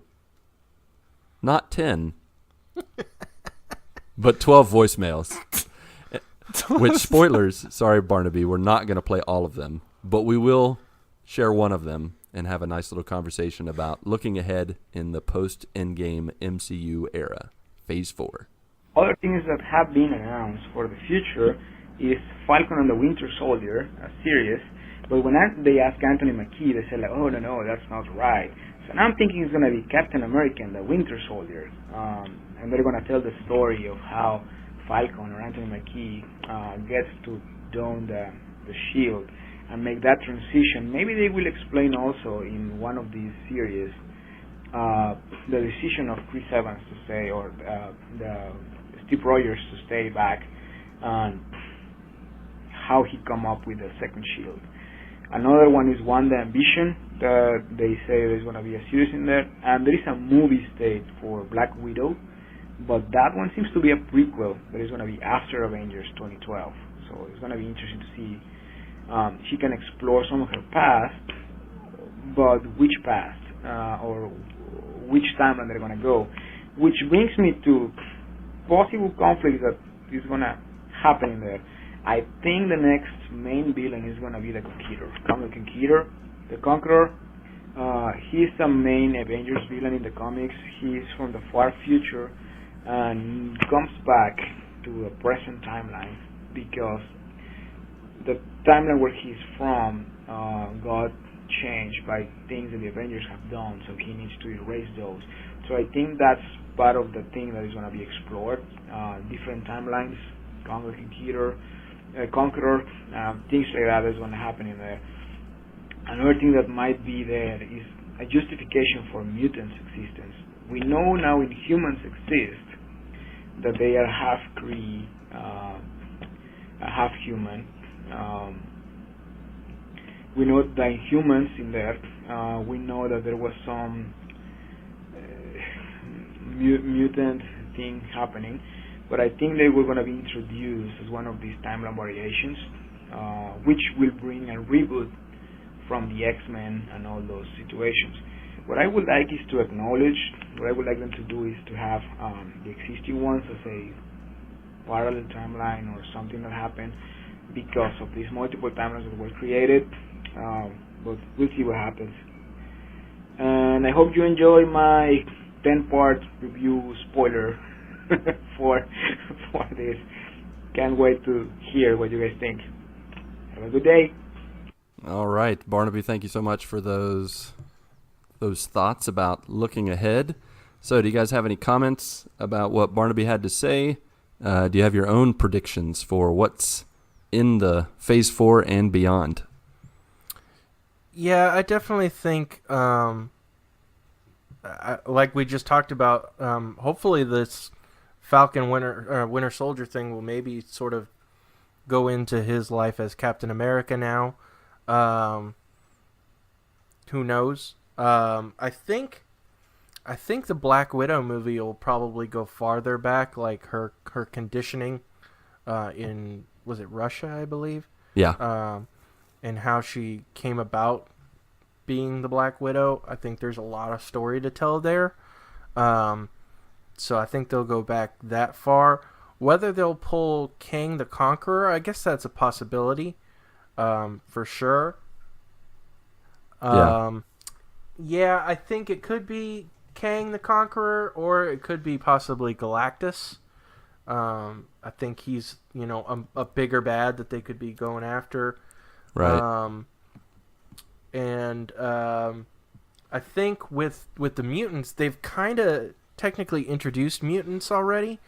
not 10, but 12 voicemails. Which, spoilers, sorry Barnaby, we're not going to play all of them, but we will share one of them and have a nice little conversation about looking ahead in the post-Endgame MCU era, Phase 4. Other things that have been announced for the future is Falcon and the Winter Soldier, a series. But when they ask Anthony Mackie, they say like, oh, no, that's not right. So now I'm thinking it's going to be Captain America and the Winter Soldier. And they're going to tell the story of how Falcon or Anthony Mackie gets to don the shield and make that transition. Maybe they will explain also in one of these series the decision of Chris Evans to stay, or the Steve Rogers to stay back, and how he come up with the second shield. Another one is Wanda and Vision. They say there's going to be a series in there, and there is a movie state for Black Widow, but that one seems to be a prequel that is going to be after Avengers 2012. So it's going to be interesting to see. She can explore some of her past, but which past or which timeline they're going to go, which brings me to possible conflicts that is going to happen in there. I think the next main villain is going to be the Conqueror. He's the main Avengers villain in the comics. He's from the far future and comes back to the present timeline because the timeline where he's from got changed by things that the Avengers have done, so he needs to erase those. So I think that's part of the thing that is going to be explored. Different timelines, Conqueror, things like that is going to happen in there. Another thing that might be there is a justification for mutants' existence. We know now in humans exist that they are half Kree, half human. We know that in humans in there, we know that there was some mutant thing happening, but I think they were going to be introduced as one of these timeline variations, which will bring a reboot from the X-Men and all those situations. What I would like is to acknowledge, what I would like them to do is to have the existing ones as a parallel timeline or something that happened because of these multiple timelines that were created, but we'll see what happens. And I hope you enjoy my 10-part review spoiler for this. Can't wait to hear what you guys think. Have a good day. All right, Barnaby, thank you so much for those thoughts about looking ahead. So do you guys have any comments about what Barnaby had to say? do you have your own predictions for what's in the Phase 4 and beyond? Yeah, I definitely think, like we just talked about, hopefully this Falcon Winter Soldier thing will maybe sort of go into his life as Captain America now. Who knows? I think the Black Widow movie will probably go farther back, like her conditioning in, was it Russia, I believe? Yeah. And how she came about being the Black Widow. I think there's a lot of story to tell there. So I think they'll go back that far. Whether they'll pull Kang the Conqueror, I guess that's a possibility, for sure. Yeah, I think it could be Kang the Conqueror, or it could be possibly Galactus. I think he's, a bigger bad that they could be going after. Right. I think with the mutants, they've kind of technically introduced mutants already,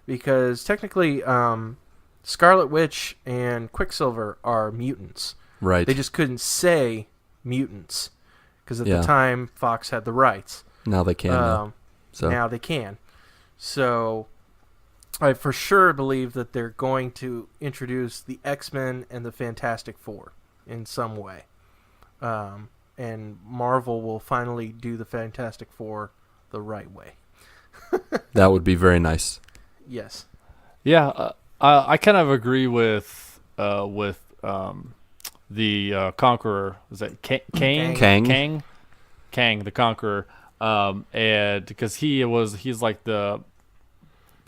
because technically Scarlet Witch and Quicksilver are mutants. Right. They just couldn't say mutants because at the time Fox had the rights. Now they can. Now they can. So I for sure believe that they're going to introduce the X-Men and the Fantastic Four in some way. And Marvel will finally do the Fantastic Four the right way. That would be very nice. Yes. Yeah, I kind of agree with the Conqueror. Is that Kang? Kang, the Conqueror. And because he's like the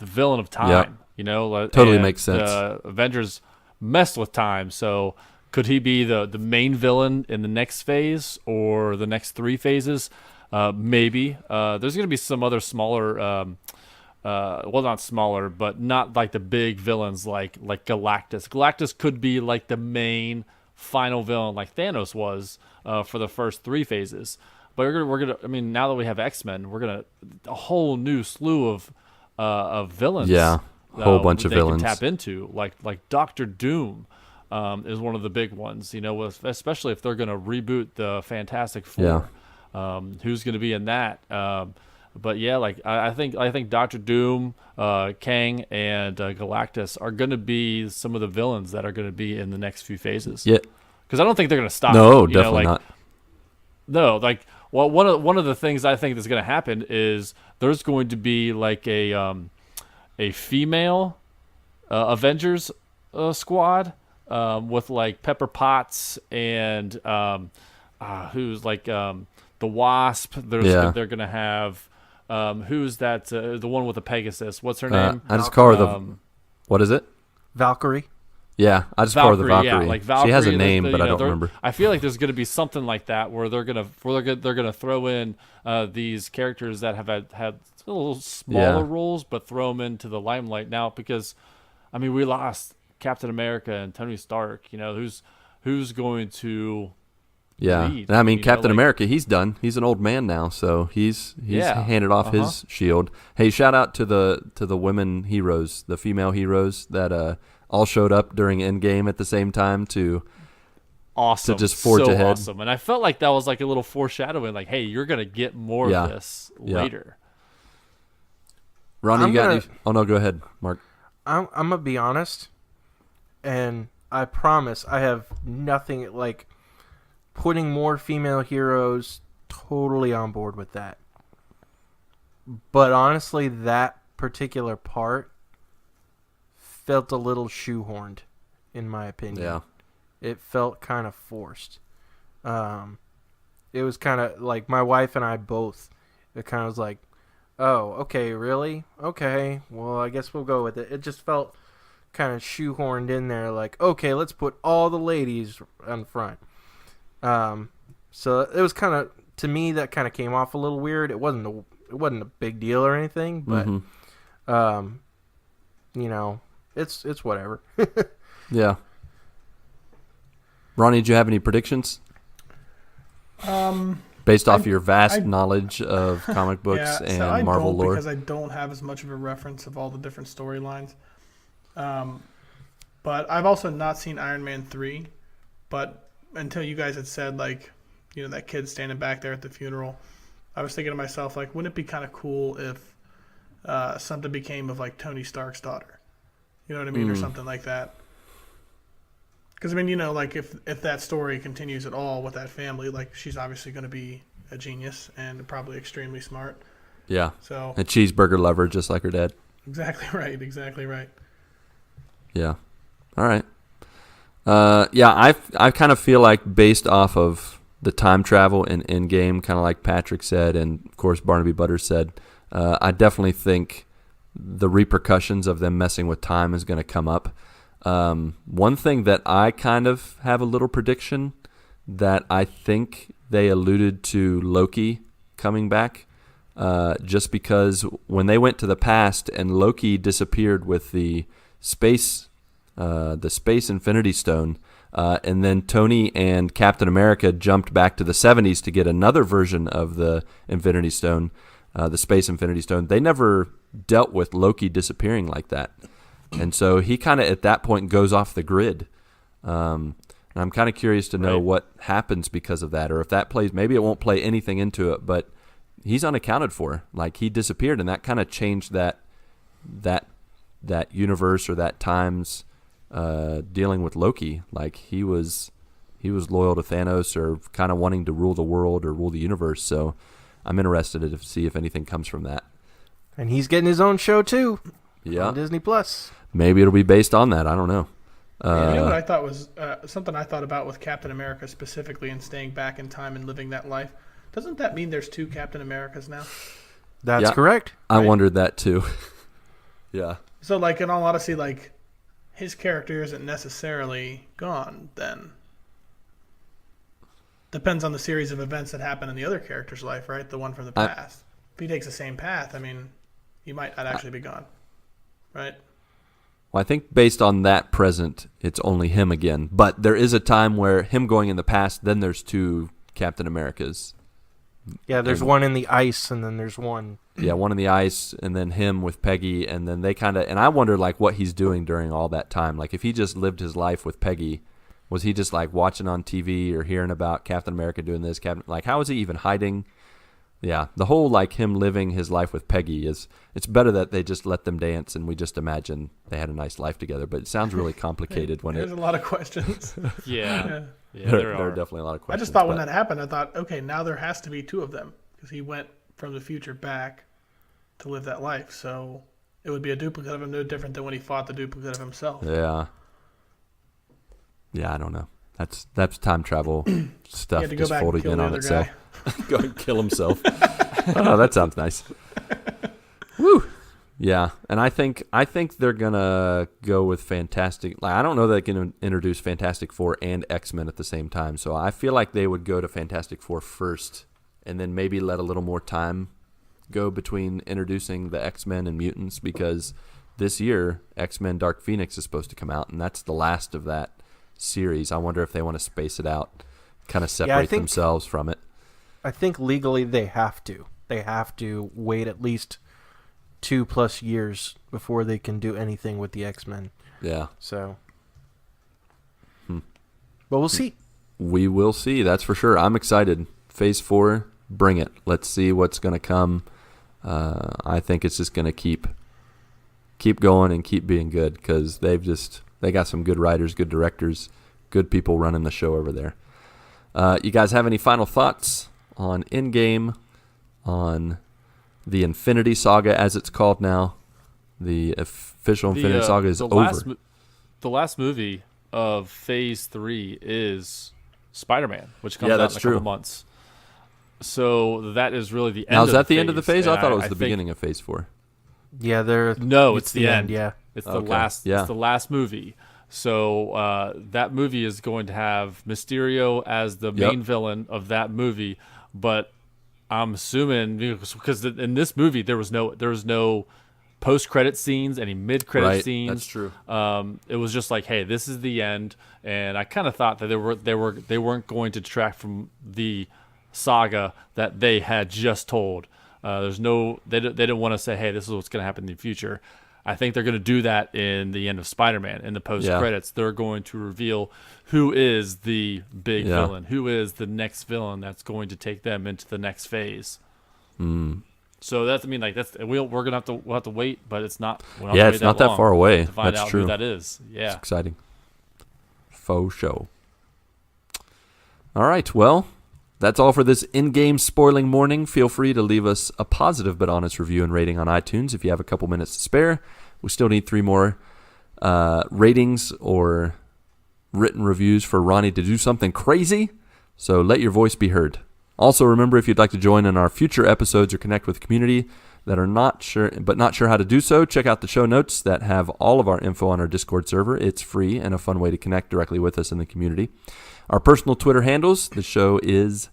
villain of time. Yep. Totally makes sense. The Avengers messed with time, so could he be the main villain in the next phase or the next 3 phases? Maybe. There's going to be some other smaller, well, not smaller, but not like the big villains like Galactus. Galactus could be like the main final villain like Thanos was for the first 3 phases. But we're gonna. I mean, now that we have X-Men, we're gonna a whole new slew of villains. Yeah, a whole bunch of villains can tap into, like Doctor Doom. Is one of the big ones, especially if they're going to reboot the Fantastic Four. Yeah. Who's going to be in that? But yeah, I think Doctor Doom, Kang, and Galactus are going to be some of the villains that are going to be in the next few phases. Yeah, because I don't think they're going to stop. No, definitely not. No, well, one of the things I think that's going to happen is there's going to be like a female Avengers squad. With like Pepper Potts and who's like the Wasp. They're gonna have who's that? The one with the Pegasus. What's her name? I just call her what is it? Valkyrie. Yeah, I just call her the Valkyrie. Yeah, like Valkyrie. She has a name, but I don't remember. I feel like there's gonna be something like that where they're gonna throw in these characters that have had a little smaller roles, but throw them into the limelight now because, I mean, we lost Captain America and Tony Stark. Who's going to lead? I mean, Captain America, he's done. He's an old man now, so he's handed off his shield. Hey, shout out to the women heroes, the female heroes that all showed up during Endgame at the same time to just forge ahead. Awesome. And I felt like that was like a little foreshadowing, like, hey, you're gonna get more of this later. Ronnie, you got any? Oh no, go ahead, Mark. I'm gonna be honest, and I promise I have nothing like putting more female heroes. Totally on board with that. But honestly, that particular part felt a little shoehorned, in my opinion. Yeah. It felt kind of forced. It was kind of like my wife and I both. It kind of was like, oh, okay, really? Okay, well, I guess we'll go with it. It just felt kind of shoehorned in there, like, okay, let's put all the ladies on front. So it was kind of, to me, that kind of came off a little weird. It wasn't a big deal or anything, but, it's whatever. Yeah. Ronnie, did you have any predictions? Based off your vast knowledge of comic books and Marvel lore? Because I don't have as much of a reference of all the different storylines. But I've also not seen Iron Man 3. But until you guys had said, like, that kid standing back there at the funeral, I was thinking to myself, like, wouldn't it be kind of cool if something became of, like, Tony Stark's daughter? You know what I mean? Or something like that. Because, I mean, like, if that story continues at all with that family, like, she's obviously going to be a genius and probably extremely smart. Yeah. So A cheeseburger lover, just like her dad. Exactly right. Yeah. All right. Yeah, I kind of feel like based off of the time travel in Endgame, kind of like Patrick said, and of course Barnaby Butters said, I definitely think the repercussions of them messing with time is going to come up. One thing that I kind of have a little prediction that I think they alluded to Loki coming back, just because when they went to the past and Loki disappeared with the space Infinity Stone, and then Tony and Captain America jumped back to the 70s to get another version of the Infinity Stone, the Space Infinity Stone. They never dealt with Loki disappearing like that. And so he kind of at that point goes off the grid. And I'm kind of curious to know what happens because of that, or if that plays, maybe it won't play anything into it, but he's unaccounted for. Like, he disappeared, and that kind of changed that universe or that time's dealing with Loki. Like, he was loyal to Thanos, or kind of wanting to rule the world or rule the universe. So I'm interested to see if anything comes from that. And he's getting his own show too. Yeah, on Disney Plus. Maybe it'll be based on that. I don't know. You know what I thought was something I thought about with Captain America specifically, and staying back in time and living that life. Doesn't that mean there's two Captain Americas now? That's correct. I wondered that too. Yeah. So, like, in all honesty, like, his character isn't necessarily gone then. Depends on the series of events that happen in the other character's life, right? The one from the past. If he takes the same path, I mean, he might not actually be gone, right? Well, I think based on that present, it's only him again. But there is a time where him going in the past, then there's two Captain Americas. Yeah, there's one in the ice, and then there's one. Yeah, one in the ice, and then him with Peggy, and then they kind of... And I wonder, like, what he's doing during all that time. Like, if he just lived his life with Peggy, was he just, like, watching on TV or hearing about Captain America doing this? Like, how is he even hiding? Yeah, the whole, like, him living his life with Peggy is... It's better that they just let them dance and we just imagine they had a nice life together. But it sounds really complicated when There's a lot of questions. Yeah, there are definitely a lot of I questions. just thought when that happened, I thought, okay, now there has to be two of them. Because he went from the future back to live that life. So it would be a duplicate of him, no different than when he fought the duplicate of himself. Yeah. Yeah, I don't know. That's time travel stuff just folding in on itself. Go and kill himself. Oh, that sounds nice. Woo. Yeah, and I think they're gonna go with Fantastic. Like, I don't know that they can introduce Fantastic Four and X-Men at the same time. So I feel like they would go to Fantastic Four first, and then maybe let a little more time go between introducing the X-Men and mutants, because this year X-Men Dark Phoenix is supposed to come out, and that's the last of that series. I wonder if they want to space it out, kind of separate themselves from it. I think legally they have to. They have to wait at least 2+ years before they can do anything with the X-Men. Yeah. So. But we'll see. We will see, that's for sure. I'm excited. Phase 4, bring it. Let's see what's going to come. I think it's just going to keep going and keep being good, because they got some good writers, good directors, good people running the show over there. You guys have any final thoughts on Endgame, on the Infinity Saga, as it's called now? The official Infinity Saga is over. The last movie of Phase 3 is Spider-Man, which comes out in a couple months. So that is really the end. Now, is of that the the end of the phase? and I thought it was the beginning of Phase 4. Yeah, it's the end. Yeah, it's the last. Yeah. It's the last movie. So that movie is going to have Mysterio as the main villain of that movie, but I'm assuming, because in this movie there was no post-credit scenes, any mid-credit scenes. That's true. It was just like, hey, this is the end, and I kind of thought that they weren't going to detract from the saga that they had just told. They didn't want to say, hey, this is what's going to happen in the future. I think they're going to do that in the end of Spider-Man. In the post-credits, they're going to reveal who is the big villain, who is the next villain that's going to take them into the next phase. So that's, I mean, like we'll have to wait, but it's not. It's not that far away. To find that's out true. who that is. Yeah, it's exciting. Faux show. All right, well, that's all for this in-game spoiling morning. Feel free to leave us a positive but honest review and rating on iTunes if you have a couple minutes to spare. We still need 3 more ratings or written reviews for Ronnie to do something crazy, so let your voice be heard. Also, remember, if you'd like to join in our future episodes or connect with the community that are not sure how to do so, check out the show notes that have all of our info on our Discord server. It's free and a fun way to connect directly with us in the community. Our personal Twitter handles, the show is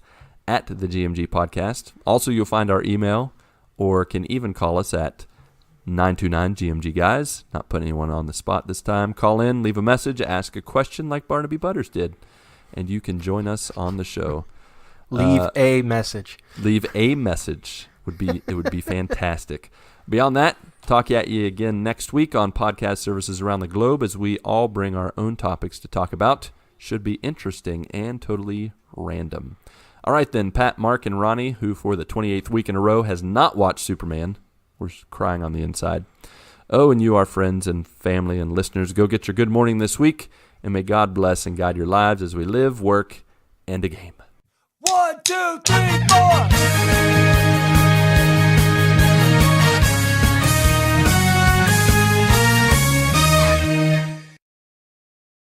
at the GMG Podcast. Also, you'll find our email or can even call us at 929-GMG Guys. Not putting anyone on the spot this time. Call in, leave a message, ask a question like Barnaby Butters did, and you can join us on the show. Leave a message. Leave a message. It would be fantastic. Beyond that, talk at you again next week on podcast services around the globe as we all bring our own topics to talk about. Should be interesting and totally random. All right then, Pat, Mark, and Ronnie, who for the 28th week in a row has not watched Superman. We're crying on the inside. Oh, and you, our friends and family and listeners, go get your good morning this week, and may God bless and guide your lives as we live, work, and a game. 1, 2, 3, 4.